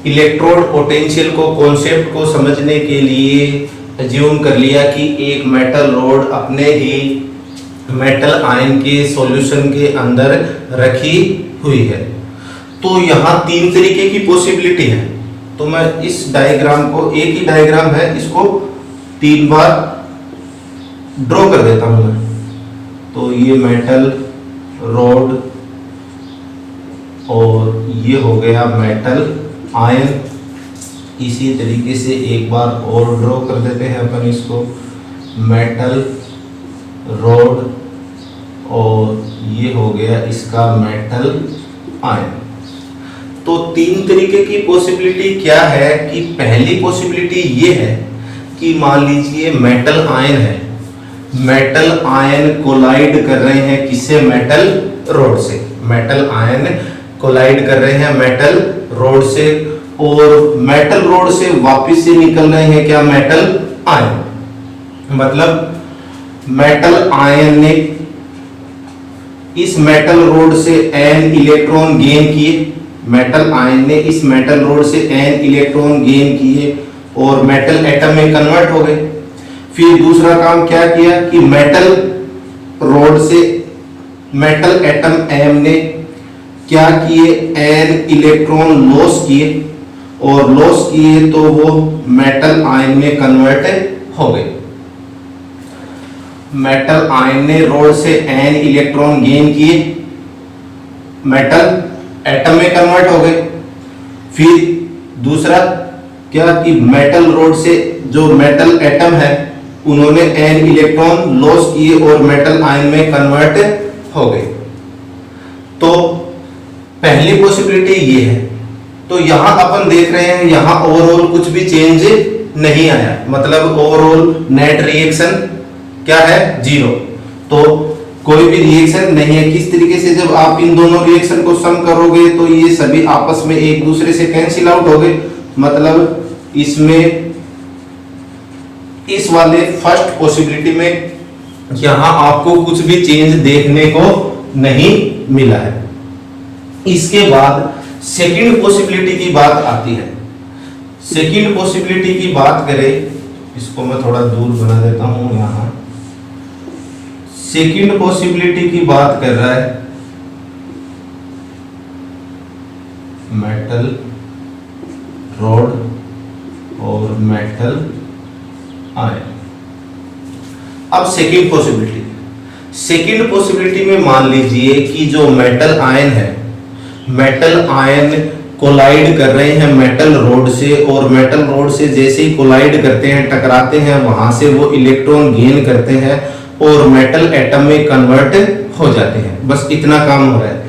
Speaker 1: इलेक्ट्रोड पोटेंशियल को कॉन्सेप्ट को समझने के लिए अज्यूम कर लिया कि एक मेटल रोड अपने ही मेटल आयन के सॉल्यूशन के अंदर रखी हुई है। तो यहाँ तीन तरीके की पॉसिबिलिटी है। तो मैं इस डायग्राम को, एक ही डायग्राम है, इसको 3 बार ड्रॉ कर देता हूं मैं। तो ये मेटल रोड और ये हो गया मेटल आयन। इसी तरीके से एक बार और ड्रॉ कर देते हैं अपन इसको, मेटल रोड और ये हो गया इसका मेटल आयन। तो 3 तरीके की पॉसिबिलिटी क्या है कि पहली पॉसिबिलिटी ये है कि मान लीजिए मेटल आयन है, मेटल आयन कोलाइड कर रहे हैं किससे, मेटल रोड से। मेटल आयन कोलाइड कर रहे हैं मेटल रोड से, और मेटल रोड से वापस से निकल रहे हैं क्या, मेटल आयन। मतलब मेटल आयन ने इस मेटल रोड से n इलेक्ट्रॉन गेन किए, मेटल आयन ने इस मेटल रोड से n इलेक्ट्रॉन गेन किए और मेटल एटम में कन्वर्ट हो गए। फिर दूसरा काम क्या किया कि मेटल रोड से मेटल एटम m ने क्या किए, n इलेक्ट्रॉन लॉस किए, और लॉस किए तो वो मेटल आयन में कन्वर्ट हो गए। मेटल आयन ने रोड से n इलेक्ट्रॉन गेन किए, मेटल एटम में कन्वर्ट हो गए। फिर दूसरा क्या कि मेटल रोड से जो मेटल एटम है उन्होंने n इलेक्ट्रॉन लॉस किए और मेटल आयन में कन्वर्ट हो गए। तो पहली पॉसिबिलिटी ये है। तो यहां अपन देख रहे हैं यहां ओवरऑल कुछ भी चेंज नहीं आया, मतलब ओवरऑल नेट रिएक्शन क्या है, जीरो। तो कोई भी रिएक्शन नहीं है। किस तरीके से, जब आप इन दोनों रिएक्शन को सम करोगे तो ये सभी आपस में एक दूसरे से कैंसिल आउट हो गए। मतलब इसमें इस वाले फर्स्ट पॉसिबिलिटी में यहां आपको कुछ भी चेंज देखने को नहीं मिला है। इसके बाद सेकंड पॉसिबिलिटी की बात आती है। सेकंड पॉसिबिलिटी की बात करें, इसको मैं थोड़ा दूर बना देता हूं यहां। सेकंड पॉसिबिलिटी की बात कर रहा है मेटल रॉड और मेटल आयन। अब सेकंड पॉसिबिलिटी में मान लीजिए कि जो मेटल आयन है, मेटल आयन कोलाइड कर रहे हैं मेटल रोड से, और मेटल रोड से जैसे ही कोलाइड करते हैं, टकराते हैं, वहां से वो इलेक्ट्रॉन गेन करते हैं और मेटल एटम में कन्वर्ट हो जाते हैं। बस इतना काम हो रहा है।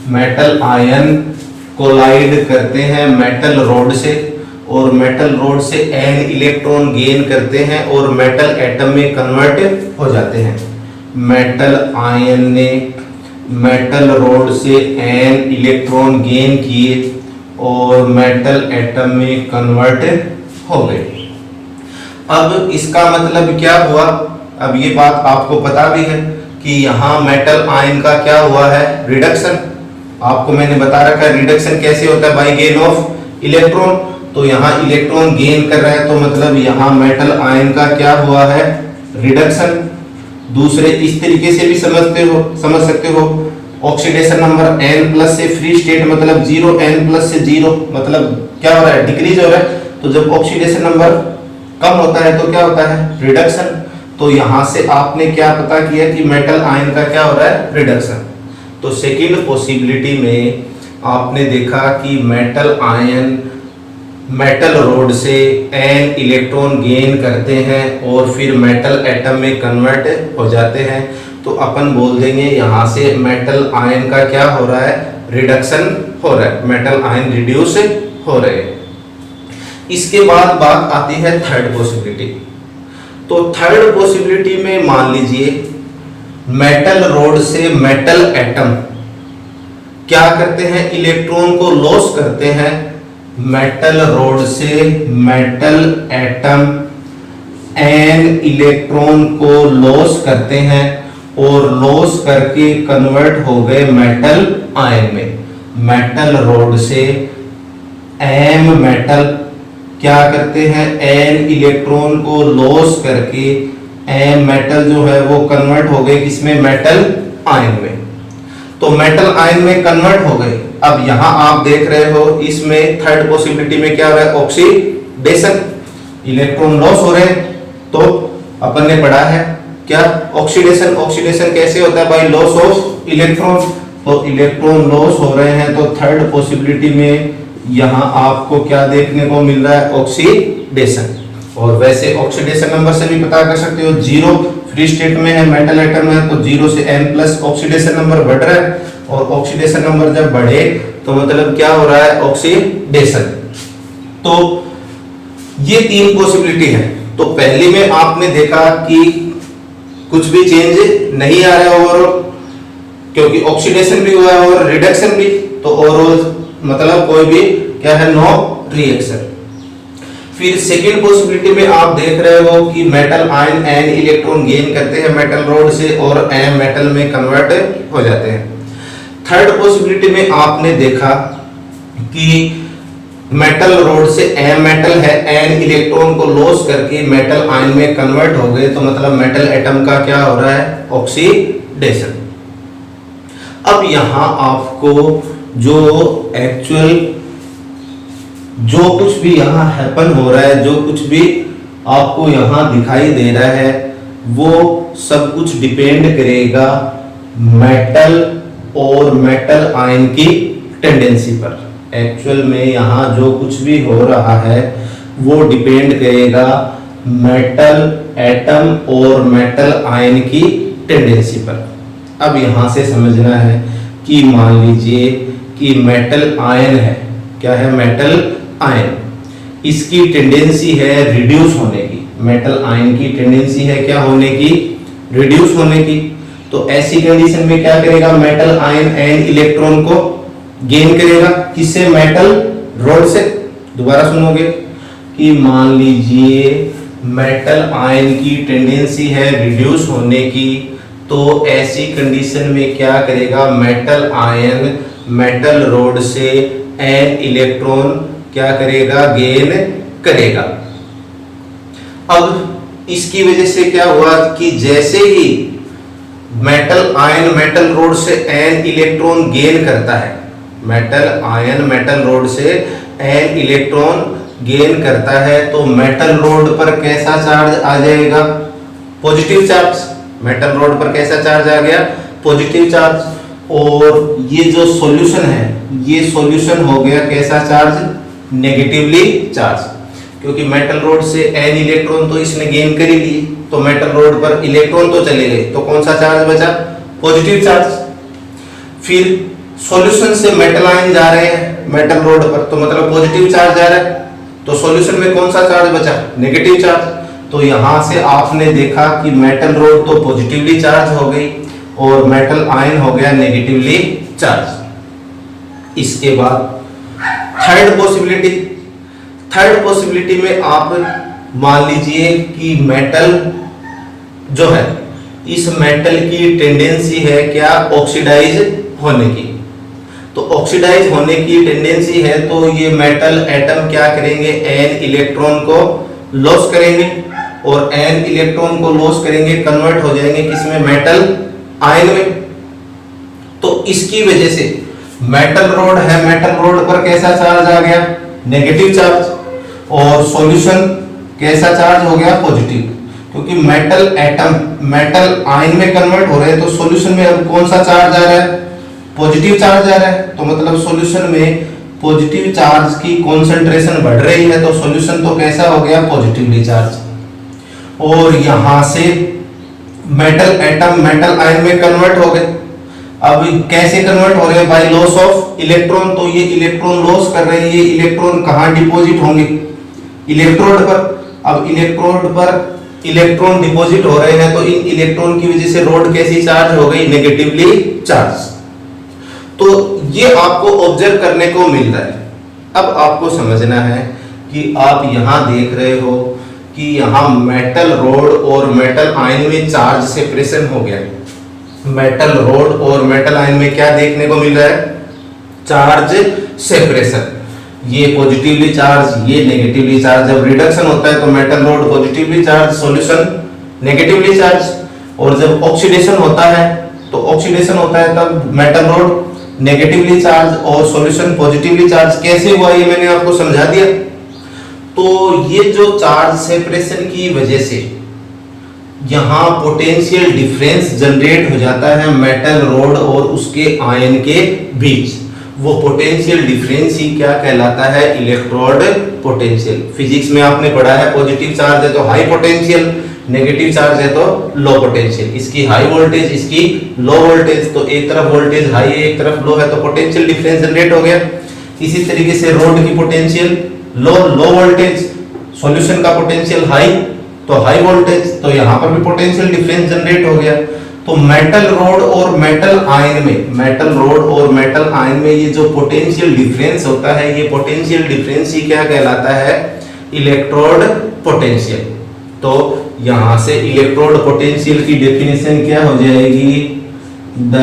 Speaker 1: मेटल आयन कोलाइड करते हैं मेटल रोड से, और मेटल रोड से n इलेक्ट्रॉन गेन करते हैं और मेटल एटम में कन्वर्ट हो जाते हैं। मेटल आयन ने मेटल रोड से n इलेक्ट्रॉन गेन किए और मेटल एटम में कन्वर्ट हो गए। अब इसका मतलब क्या हुआ, अब ये बात आपको पता भी है कि यहाँ मेटल आयन का क्या हुआ है, रिडक्शन। आपको मैंने बता रखा है रिडक्शन कैसे होता है, बाय गेन ऑफ इलेक्ट्रॉन। तो यहाँ इलेक्ट्रॉन गेन कर रहा है, तो मतलब यहाँ मेटल आयन का क्या हुआ है, रिडक्शन। दूसरे इस तरीके से भी समझ सकते हो। ऑक्सीडेशन नंबर n प्लस से फ्री स्टेट मतलब 0, n प्लस से 0 मतलब क्या हो रहा है, डिक्रीज हो रहा है। तो जब ऑक्सीडेशन नंबर कम होता है तो क्या होता है, रिडक्शन। तो यहां से आपने क्या पता किया कि मेटल आयन का क्या हो रहा है, रिडक्शन। तो सेकंड पॉसिबिलिटी में आपने देखा कि मेटल आयन मेटल रोड से n इलेक्ट्रॉन गेन करते हैं और फिर मेटल एटम में कन्वर्ट हो जाते हैं। तो अपन बोल देंगे यहाँ से मेटल आयन का क्या हो रहा है, रिडक्शन हो रहा है, मेटल आयन रिड्यूस हो रहे हैं। इसके बाद बात आती है थर्ड पॉसिबिलिटी। तो थर्ड पॉसिबिलिटी में मान लीजिए मेटल रोड से मेटल एटम क्या करते हैं, इलेक्ट्रॉन को लॉस करते हैं। मेटल रोड से मेटल एटम n इलेक्ट्रॉन को लॉस करते हैं और लॉस करके कन्वर्ट हो गए मेटल आयन में। मेटल रोड से m मेटल क्या करते हैं, n इलेक्ट्रॉन को लॉस करके m मेटल जो है वो कन्वर्ट हो गए किसमें, मेटल आयन में। तो मेटल आयन में कन्वर्ट हो गए। अब यहां आप देख रहे हो इसमें थर्ड पॉसिबिलिटी में क्या हो रहा है, ऑक्सीडेशन, इलेक्ट्रॉन लॉस हो रहे हैं। तो अपन ने पढ़ा है क्या, ऑक्सीडेशन। ऑक्सीडेशन कैसे होता है, बाय लॉस ऑफ इलेक्ट्रॉन। तो इलेक्ट्रॉन लॉस हो रहे हैं, तो थर्ड पॉसिबिलिटी में यहां आपको क्या देखने को मिल रहा है, ऑक्सीडेशन। और वैसे ऑक्सीडेशन नंबर से भी पता कर सकते हो, 0 फ्री स्टेट में है, मेटल एटम है, तो 0 से n प्लस ऑक्सीडेशन नंबर बढ़ रहा है। और ऑक्सीडेशन नंबर जब बढ़े तो मतलब क्या हो रहा है, ऑक्सीडेशन। तो ये तीन पॉसिबिलिटी है। तो पहली में आपने देखा कि कुछ भी चेंज नहीं आ रहा है ओवरऑल, क्योंकि ऑक्सीडेशन भी हुआ है और रिडक्शन भी। तो ओवरऑल मतलब कोई भी क्या है, नो रिएक्शन। फिर सेकेंड पॉसिबिलिटी में आप देख रहे हो कि metal ion an electron gain करते हैं मेटल रोड से और एन मेटल में कन्वर्ट हो जाते हैं। थर्ड पॉसिबिलिटी में आपने देखा कि मेटल रोड से एन मेटल है, एन इलेक्ट्रॉन को लॉस करके मेटल आयन में कन्वर्ट हो गए, तो मतलब मेटल एटम का क्या हो रहा है, ऑक्सीडेशन। अब यहां आपको जो एक्चुअल जो कुछ भी यहाँ हैपन हो रहा है, जो कुछ भी आपको यहाँ दिखाई दे रहा है, वो सब कुछ डिपेंड करेगा मेटल और मेटल आयन की टेंडेंसी पर। एक्चुअल में यहाँ जो कुछ भी हो रहा है वो डिपेंड करेगा मेटल एटम और मेटल आयन की टेंडेंसी पर। अब यहाँ से समझना है कि मान लीजिए कि मेटल आयन है, क्या है, मेटल आयन, इसकी टेंडेंसी है रिड्यूस होने की। मेटल आयन की टेंडेंसी है क्या होने की, रिड्यूस होने की। तो ऐसी कंडीशन में क्या करेगा, मेटल आयन एन इलेक्ट्रॉन को गेन करेगा, किससे, मेटल रोड से। दोबारा सुनोगे कि मान लीजिए मेटल आयन की टेंडेंसी है रिड्यूस होने की, तो ऐसी कंडीशन में क्या करेगा, मेटल आयन मेटल रोड से एन इलेक्ट्रॉन क्या करेगा, गेन करेगा। अब इसकी वजह से क्या हुआ कि जैसे ही मेटल आयन मेटल रोड से एन इलेक्ट्रॉन गेन करता है, मेटल आयन मेटल रोड से एन इलेक्ट्रॉन गेन करता है, तो मेटल रोड पर कैसा चार्ज आ जाएगा, पॉजिटिव चार्ज। मेटल रोड पर कैसा चार्ज आ गया, पॉजिटिव चार्ज। और ये जो सॉल्यूशन है, ये सॉल्यूशन हो गया कैसा चार्ज, नेगेटिवली चार्ज, क्योंकि मेटल रोड से एन इलेक्ट्रॉन तो इसने गेन कर ही लिए, तो मेटल रोड पर इलेक्ट्रॉन तो चले गए, तो कौन सा चार्ज बचा, पॉजिटिव चार्ज। फिर सॉल्यूशन से मेटल आयन जा रहे हैं मेटल रोड पर, तो मतलब पॉजिटिव चार्ज जा रहा है, तो सॉल्यूशन में कौन सा चार्ज बचा, नेगेटिव चार्ज। तो यहां से आपने देखा कि मेटल रोड तो पॉजिटिवली चार्ज हो गई और मेटल आयन हो गया नेगेटिवली चार्ज। इसके बाद थर्ड पॉसिबिलिटी में आप मान लीजिए कि मेटल जो है, इस मेटल की टेंडेंसी है क्या, ऑक्सीडाइज होने की। तो ऑक्सीडाइज होने की टेंडेंसी है, तो ये मेटल एटम क्या करेंगे, एन इलेक्ट्रॉन को लॉस करेंगे, और एन इलेक्ट्रॉन को लॉस करेंगे, कन्वर्ट हो जाएंगे किसमें, मेटल आयन में। तो इसकी वजह से मेटल रोड है, मेटल रोड पर कैसा चार्ज आ गया, नेगेटिव चार्ज, और सॉल्यूशन कैसा चार्ज हो गया, पॉजिटिव, क्योंकि मेटल एटम मेटल आयन में कन्वर्ट हो रहे हैं, तो सॉल्यूशन में अब कौन सा चार्ज आ रहा है, पॉजिटिव चार्ज आ रहा है। तो मतलब सॉल्यूशन में पॉजिटिव चार्ज की कॉन्सेंट्रेशन बढ़ रही है, तो सॉल्यूशन तो कैसा हो गया, पॉजिटिवली चार्ज। और यहां से मेटल एटम मेटल आयन में कन्वर्ट हो गए। अब कैसे कन्वर्ट हो रहे हैं, बाय लॉस ऑफ इलेक्ट्रॉन। तो ये इलेक्ट्रॉन लॉस कर रहे हैं, ये इलेक्ट्रॉन कहां डिपॉजिट होंगे, इलेक्ट्रोड पर। अब इलेक्ट्रोड पर इलेक्ट्रॉन डिपॉजिट हो रहे हैं, तो इन इलेक्ट्रॉन की वजह से रोड कैसी चार्ज हो गई, नेगेटिवली चार्ज। तो ये आपको ऑब्जर्व करने को मिल रहा है। अब आपको समझना है कि आप यहां देख रहे हो कि यहां मेटल रोड और मेटल आयन में चार्ज सेपरेशन हो गया। मेटल रोड और मेटल आयन में क्या देखने को मिल रहा है, चार्ज सेपरेशन। ये पॉजिटिवली चार्ज, ये नेगेटिवली चार्ज। जब रिडक्शन होता है तो metal road positively charge, solution negatively charge. और जब ऑक्सीडेशन होता है तो ऑक्सीडेशन होता है तब मेटल रोड नेगेटिवली चार्ज और सॉल्यूशन पॉजिटिवली चार्ज। कैसे हुआ ये मैंने आपको समझा दिया। तो ये जो चार्ज सेपरेशन की वजह से यहाँ पोटेंशियल डिफरेंस जनरेट हो जाता है मेटल रोड और उसके आयन के बीच। वो पोटेंशियल डिफरेंस ही क्या कहलाता है, इलेक्ट्रोड पोटेंशियल। फिजिक्स में आपने पढ़ा है, पॉजिटिव चार्ज है तो हाई पोटेंशियल, नेगेटिव चार्ज है तो लो पोटेंशियल। इसकी हाई वोल्टेज, इसकी लो वोल्टेज। तो एक तरफ वोल्टेज हाई है, एक तरफ लो है, तो पोटेंशियल डिफरेंस जनरेट हो गया। इसी तरीके से रोड की पोटेंशियल लो वोल्टेज, सॉल्यूशन का पोटेंशियल हाई तो हाई वोल्टेज, तो यहाँ पर भी पोटेंशियल डिफरेंस जनरेट हो गया। तो मेटल रोड और मेटल आयन में ये जो पोटेंशियल डिफरेंस होता है, ये पोटेंशियल डिफरेंस ही क्या कहलाता है? Electrode potential. तो यहां से इलेक्ट्रोड पोटेंशियल की डेफिनेशन क्या हो जाएगी? The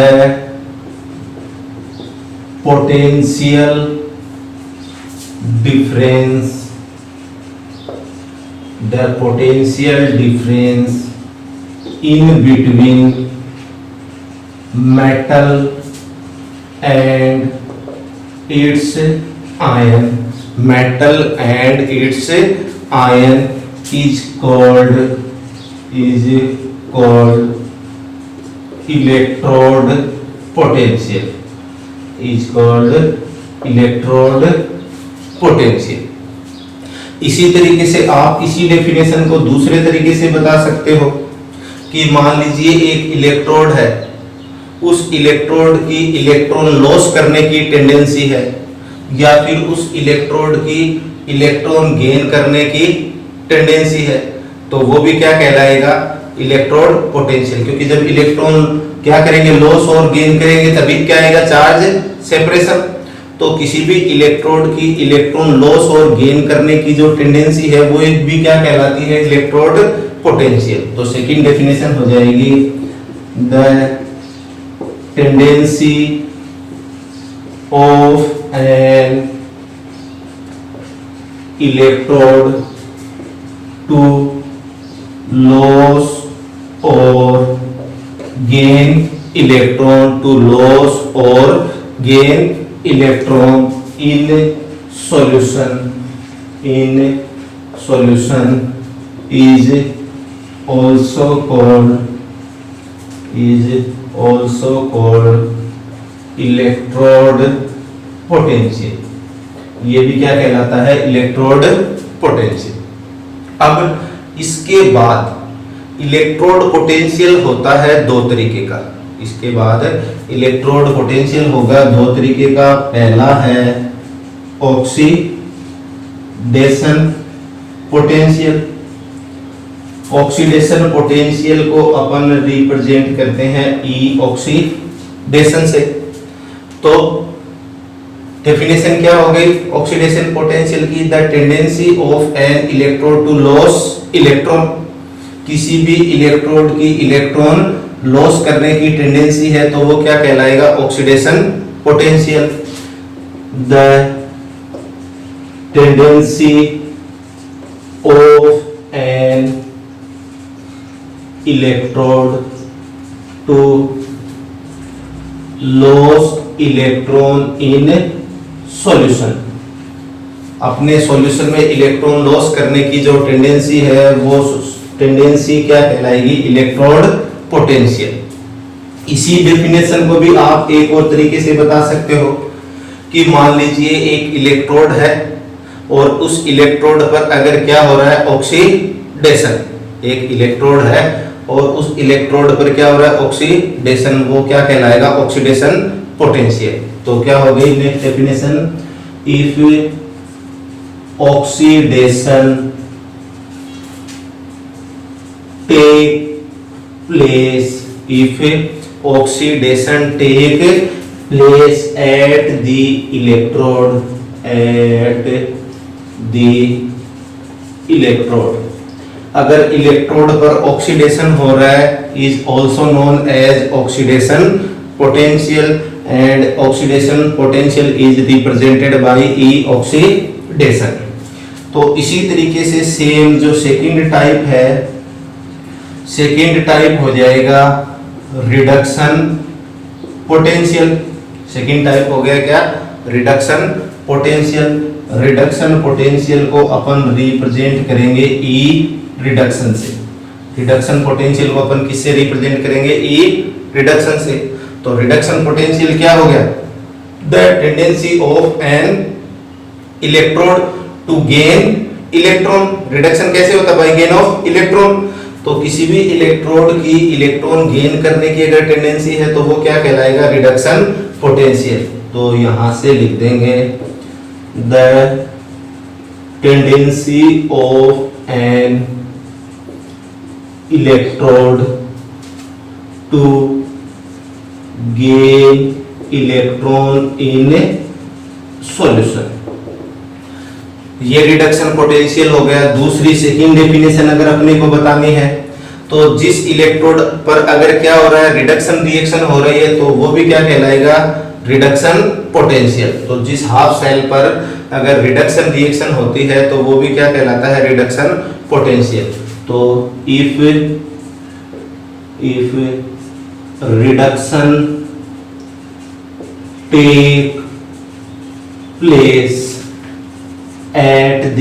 Speaker 1: potential difference in between metal and its ion is called electrode potential. इसी तरीके से आप इसी डेफिनेशन को दूसरे तरीके से बता सकते हो कि मान लीजिए एक इलेक्ट्रोड है, उस इलेक्ट्रोड की इलेक्ट्रॉन लॉस करने की टेंडेंसी है, या फिर उस इलेक्ट्रोड की इलेक्ट्रॉन गेन करने की टेंडेंसी है, तो वो भी क्या कहलाएगा? Electrode potential. क्योंकि जब इलेक्ट्रॉन क्या करेंगे? लॉस और गेन करेंगे, तभी क्या आएगा? Charge separation. तो किसी भी इलेक्ट्रोड की इलेक्ट्रॉन लॉस और गेन करने की जो टेंडेंसी है वो भी क्या कहलाती है? Electrode potential. तो सेकंड डेफिनेशन हो जाएगी the tendency of an electrode to loss और gain electron in solution is also called electrode potential. ये भी क्या कहलाता है? Electrode potential. अब इसके बाद इलेक्ट्रोड पोटेंशियल होता है दो तरीके का। इसके बाद इलेक्ट्रोड पोटेंशियल होगा दो तरीके का। पहला है ऑक्सीडेशन पोटेंशियल। ऑक्सीडेशन पोटेंशियल को अपन रिप्रेजेंट करते हैं ई ऑक्सीडेशन से। तो डेफिनेशन क्या हो गई ऑक्सीडेशन पोटेंशियल की? The tendency of an electrode to loss electron. किसी भी इलेक्ट्रोड की इलेक्ट्रॉन लॉस करने की टेंडेंसी है तो वो क्या कहलाएगा? Oxidation potential. The tendency of an electrode to loss electron in solution. अपने सॉल्यूशन में इलेक्ट्रॉन लॉस करने की जो टेंडेंसी है वो टेंडेंसी क्या कहलाएगी? Electrode potential. इसी डेफिनेशन को भी आप एक और तरीके से बता सकते हो कि मान लीजिए एक इलेक्ट्रोड है और उस इलेक्ट्रोड पर अगर क्या हो रहा है? ऑक्सीडेशन। एक इलेक्ट्रोड है और उस इलेक्ट्रोड पर क्या हो रहा है? ऑक्सीडेशन। वो क्या कहलाएगा? Oxidation potential. तो क्या हो गई next definition? If oxidation take place if oxidation take place at the electrode अगर इलेक्ट्रोड पर ऑक्सीडेशन हो रहा है is also known as oxidation potential and oxidation potential is represented by E oxidation। तो इसी तरीके से सेम जो सेकंड टाइप है, सेकेंड टाइप हो जाएगा रिडक्शन पोटेंशियल। सेकेंड टाइप हो गया क्या? Reduction potential. रिडक्शन पोटेंशियल को अपन रिप्रेजेंट करेंगे ई रिडक्शन से। रिडक्शन पोटेंशियल को अपन किससे रिप्रेजेंट करेंगे? ई रिडक्शन से। तो रिडक्शन पोटेंशियल क्या हो गया? The tendency of an electrode to gain electron. Reduction कैसे होता है? By gain of electron. तो किसी भी इलेक्ट्रोड की इलेक्ट्रॉन गेन करने की अगर टेंडेंसी है तो वो क्या कहलाएगा? Reduction potential. तो यहां से लिख देंगे the tendency of an electrode to gain electron in solution. ये रिडक्शन पोटेंशियल हो गया। दूसरी सेकंड डेफिनेशन अगर अपने को बतानी है तो जिस इलेक्ट्रोड पर अगर क्या हो रहा है, रिडक्शन रिएक्शन हो रही है, तो वो भी क्या कहलाएगा, रिडक्शन पोटेंशियल। तो जिस हाफ सेल पर अगर रिडक्शन रिएक्शन होती है तो वो भी क्या कहलाता है, रिडक्शन पोटेंशियल। तो if reduction take place at the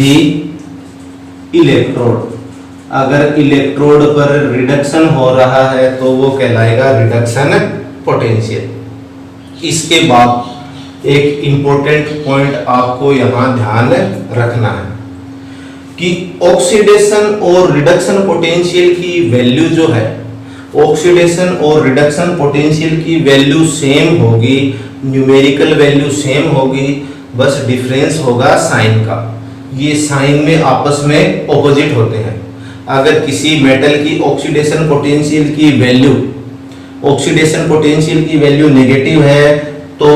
Speaker 1: electrode, अगर इलेक्ट्रोड पर रिडक्शन हो रहा है तो वो कहलाएगा रिडक्शन पोटेंशियल। इसके बाद एक इंपॉर्टेंट पॉइंट आपको यहां ध्यान रखना है कि ऑक्सीडेशन और रिडक्शन पोटेंशियल की वैल्यू जो है, ऑक्सीडेशन और रिडक्शन पोटेंशियल की वैल्यू सेम होगी, न्यूमेरिकल वैल्यू सेम होगी, बस डिफरेंस होगा साइन का। ये साइन में आपस में ऑपोजिट होते हैं। अगर किसी मेटल की ऑक्सीडेशन पोटेंशियल की वैल्यू नेगेटिव है तो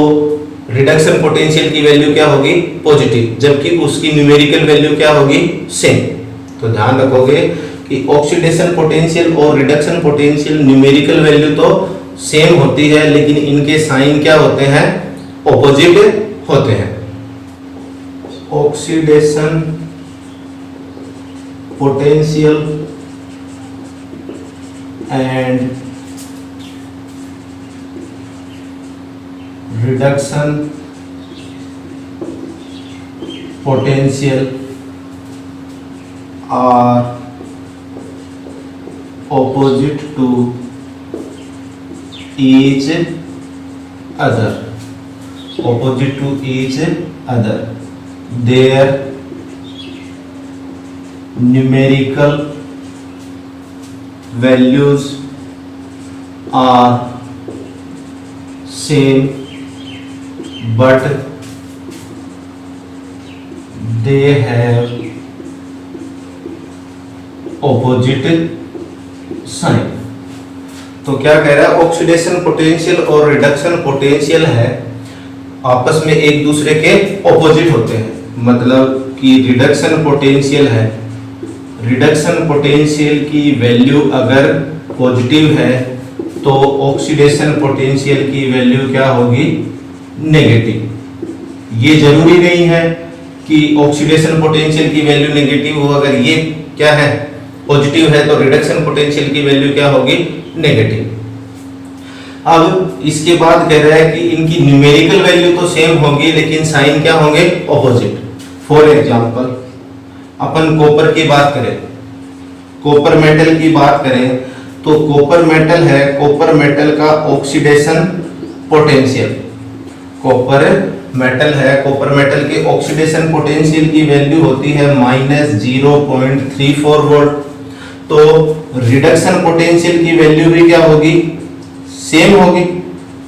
Speaker 1: रिडक्शन पोटेंशियल की वैल्यू क्या होगी, पॉजिटिव, जबकि उसकी न्यूमेरिकल वैल्यू क्या होगी, सेम। तो ध्यान रखोगे कि ऑक्सीडेशन पोटेंशियल और रिडक्शन पोटेंशियल न्यूमेरिकल वैल्यू तो सेम होती है, लेकिन इनके साइन क्या होते हैं, ऑपोजिट होते हैं। Oxidation potential and reduction potential are opposite to each other, opposite to each other. Their numerical values are same, but they have opposite sign. तो क्या कह रहा है, ऑक्सीडेशन पोटेंशियल और रिडक्शन पोटेंशियल है आपस में एक दूसरे के ऑपोजिट होते हैं। मतलब कि रिडक्शन पोटेंशियल है, रिडक्शन पोटेंशियल की वैल्यू अगर पॉजिटिव है तो ऑक्सीडेशन पोटेंशियल की वैल्यू क्या होगी, नेगेटिव। ये जरूरी नहीं है कि ऑक्सीडेशन पोटेंशियल की वैल्यू नेगेटिव हो, अगर ये क्या है, पॉजिटिव है, तो रिडक्शन पोटेंशियल की वैल्यू क्या होगी, नेगेटिव। अब इसके बाद कह रहा है कि इनकी न्यूमेरिकल वैल्यू तो सेम होगी, लेकिन साइन क्या होंगे, opposite. For example upon copper की बात करें, कॉपर मेटल की बात करें तो कॉपर मेटल है, कॉपर मेटल का ऑक्सीडेशन पोटेंशियल, कॉपर मेटल है, कॉपर मेटल के ऑक्सीडेशन पोटेंशियल की वैल्यू होती है -0.34 वोल्ट। तो रिडक्शन पोटेंशियल की वैल्यू भी क्या होगी, सेम होगी।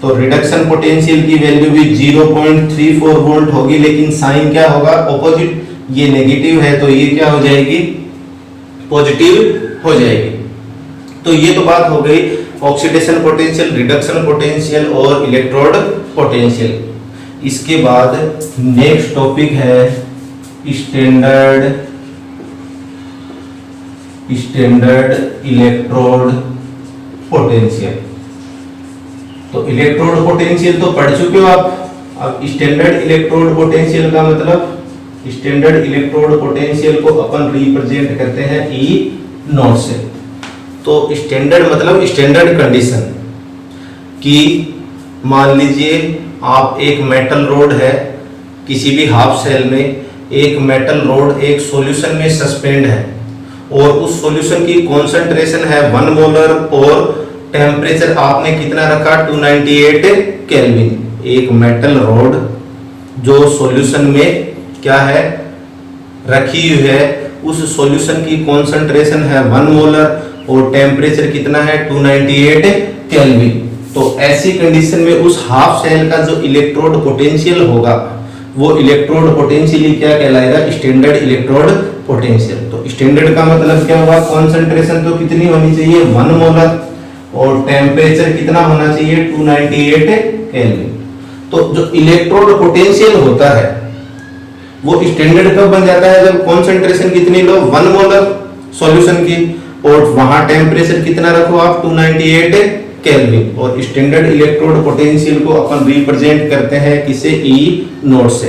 Speaker 1: तो रिडक्शन पोटेंशियल की वैल्यू भी 0.34 वोल्ट होगी, लेकिन साइन क्या होगा, ऑपोजिट। ये नेगेटिव है तो ये क्या हो जाएगी, पॉजिटिव हो जाएगी। तो ये तो बात हो गई ऑक्सीडेशन पोटेंशियल, रिडक्शन पोटेंशियल और इलेक्ट्रोड पोटेंशियल। इसके बाद नेक्स्ट टॉपिक है स्टैंडर्ड इलेक्ट्रोड पोटेंशियल। तो इलेक्ट्रोड पोटेंशियल तो पढ़ चुके हो आप। अब स्टैंडर्ड इलेक्ट्रोड पोटेंशियल का मतलब, स्टैंडर्ड इलेक्ट्रोड पोटेंशियल को अपन रिप्रेजेंट करते हैं E नॉट से। तो स्टैंडर्ड मतलब स्टैंडर्ड कंडीशन कि मान लीजिए आप एक मेटल रोड है, किसी भी हाफ सेल में एक मेटल रोड एक सॉल्यूशन में सस्पेंड है और उस सॉल्यूशन की कॉन्सेंट्रेशन है 1 मोलर और टेम्परेचर आपने कितना रखा, 298 केल्विन। एक मेटल रोड जो सॉल्यूशन में क्या है, रखी हुई है, उस सॉल्यूशन की कॉन्सेंट्रेशन है 1 मोलर और टेम्परेचर कितना है, 298 केल्विन। तो ऐसी कंडीशन में उस हाफ सेल का जो इलेक्ट्रोड पोटेंशियल होगा वो इलेक्ट्रोड पोटेंशियल ही क्या कहलाएगा, स्टैंडर्ड इलेक्ट्रोड पोटेंशियल। तो स्टैंडर्ड का मतलब क्या हुआ, कॉन्सेंट्रेशन तो कितनी होनी चाहिए, 1 मोलर और टेम्परेचर कितना होना चाहिए 298 केल्विन। तो जो इलेक्ट्रोड पोटेंशियल होता है वो स्टैंडर्ड कब बन जाता है, जब कॉन्सेंट्रेशन कितनी लो 1 मोलर सॉल्यूशन की, और वहां टेम्परेचर कितना रखो आप 298 केल्विन। और स्टैंडर्ड इलेक्ट्रोड पोटेंशियल को अपन रिप्रेजेंट करते हैं किसे, ई नोट से।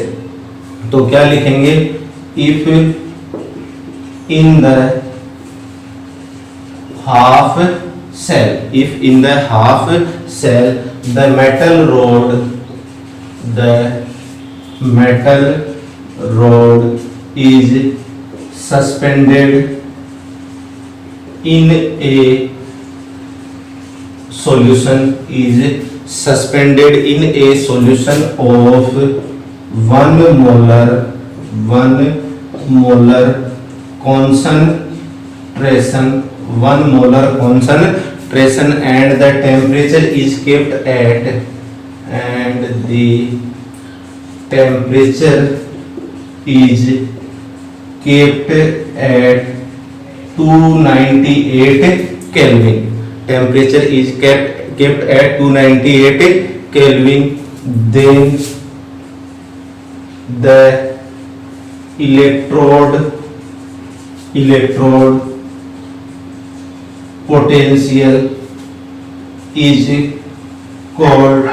Speaker 1: तो क्या लिखेंगे, if in the half cell, if in the half cell the metal rod is suspended in a solution of 1 molar concentration, 1 molar concentration, and the temperature is kept at, and the temperature is kept at 298 Kelvin. Temperature is kept at 298 Kelvin. Then the electrode potential is called,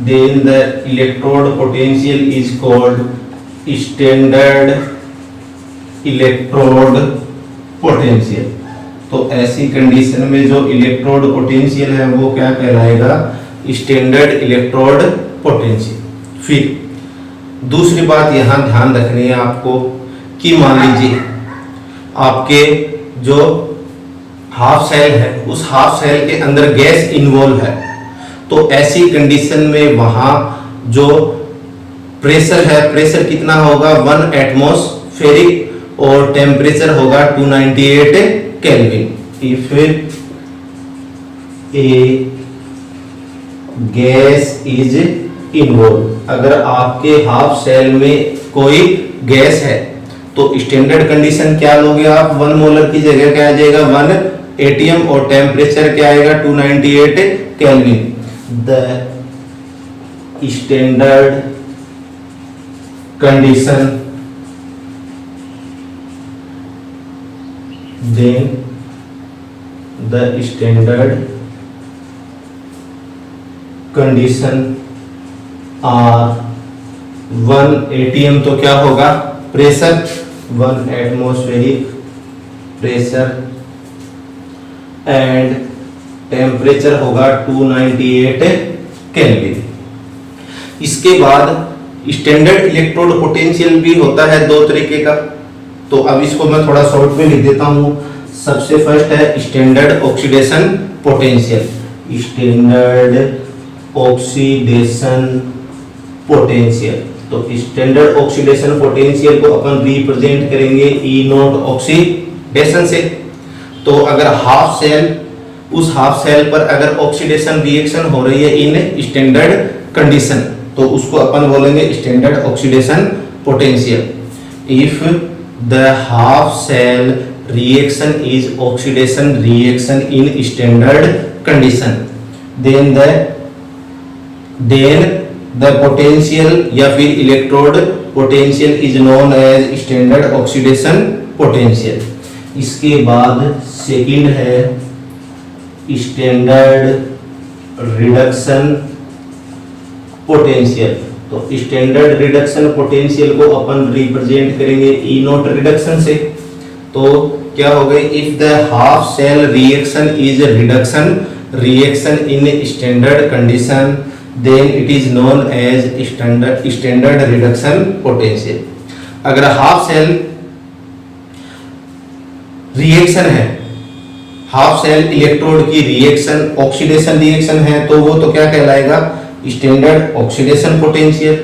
Speaker 1: then the electrode potential is called standard electrode potential. तो ऐसी condition में जो electrode potential है वो क्या कहलाएगा, standard electrode potential. फिर दूसरी बात यहां ध्यान रखनी है आपको कि मान लीजिए आपके जो हाफ सेल है उस हाफ सेल के अंदर गैस इन्वॉल्व है, तो ऐसी कंडीशन में वहां जो प्रेशर है, प्रेशर कितना होगा 1 एटमॉस्फेरिक और टेम्परेचर होगा 298 kelvin. If A gas is involve, अगर आपके हाफ सेल में कोई गैस है तो स्टैंडर्ड कंडीशन क्या लोगे आप, 1 मोलर की जगह क्या आ जाएगा 1 एटीएम और टेम्परेचर क्या आएगा 298 kelvin. The standard condition, then the standard condition are 1 ATM तो क्या होगा pressure, 1 atmospheric pressure, and temperature होगा 298 केल्विन। इसके बाद स्टैंडर्ड इलेक्ट्रोड पोटेंशियल भी होता है 2 तरीके का, तो अब इसको मैं थोड़ा शॉर्ट में लिख देता हूं। सबसे फर्स्ट है standard oxidation potential, standard oxidation potential. तो स्टैंडर्ड ऑक्सीडेशन पोटेंशियल को अपन रिप्रेजेंट करेंगे ई नॉट ऑक्सीडेशन से। तो अगर हाफ सेल, उस हाफ सेल पर अगर ऑक्सीडेशन रिएक्शन हो रही है इन स्टैंडर्ड कंडीशन, तो उसको अपन बोलेंगे standard oxidation potential. If the half cell reaction is oxidation reaction in standard condition, then the potential या फिर electrode potential is known as standard oxidation potential. इसके बाद सेकंड है स्टैंडर्ड रिडक्शन पोटेंशियल। तो स्टैंडर्ड रिडक्शन पोटेंशियल को अपन represent करेंगे ई not reduction से। तो क्या हो गई, if the half cell reaction is reduction reaction in standard condition, then it is known as standard reduction potential. अगर हाफ सेल रिएक्शन है, हाफ सेल इलेक्ट्रोड की रिएक्शन ऑक्सीडेशन रिएक्शन है, तो वो तो क्या कहलाएगा standard oxidation potential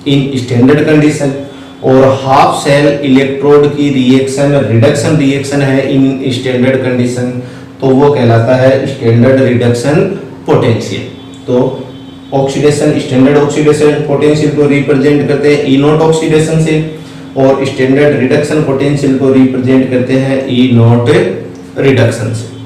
Speaker 1: in standard condition. और हाफ सेल इलेक्ट्रोड की रिएक्शन रिडक्शन रिएक्शन है इन स्टैंडर्ड कंडीशन, तो वो कहलाता है स्टैंडर्ड रिडक्शन पोटेंशियल। तो ऑक्सीडेशन स्टैंडर्ड ऑक्सीडेशन पोटेंशियल को रिप्रेजेंट करते हैं ई नॉट ऑक्सीडेशन से, और स्टैंडर्ड रिडक्शन पोटेंशियल को रिप्रेजेंट करते हैं ई नॉट रिडक्शन से।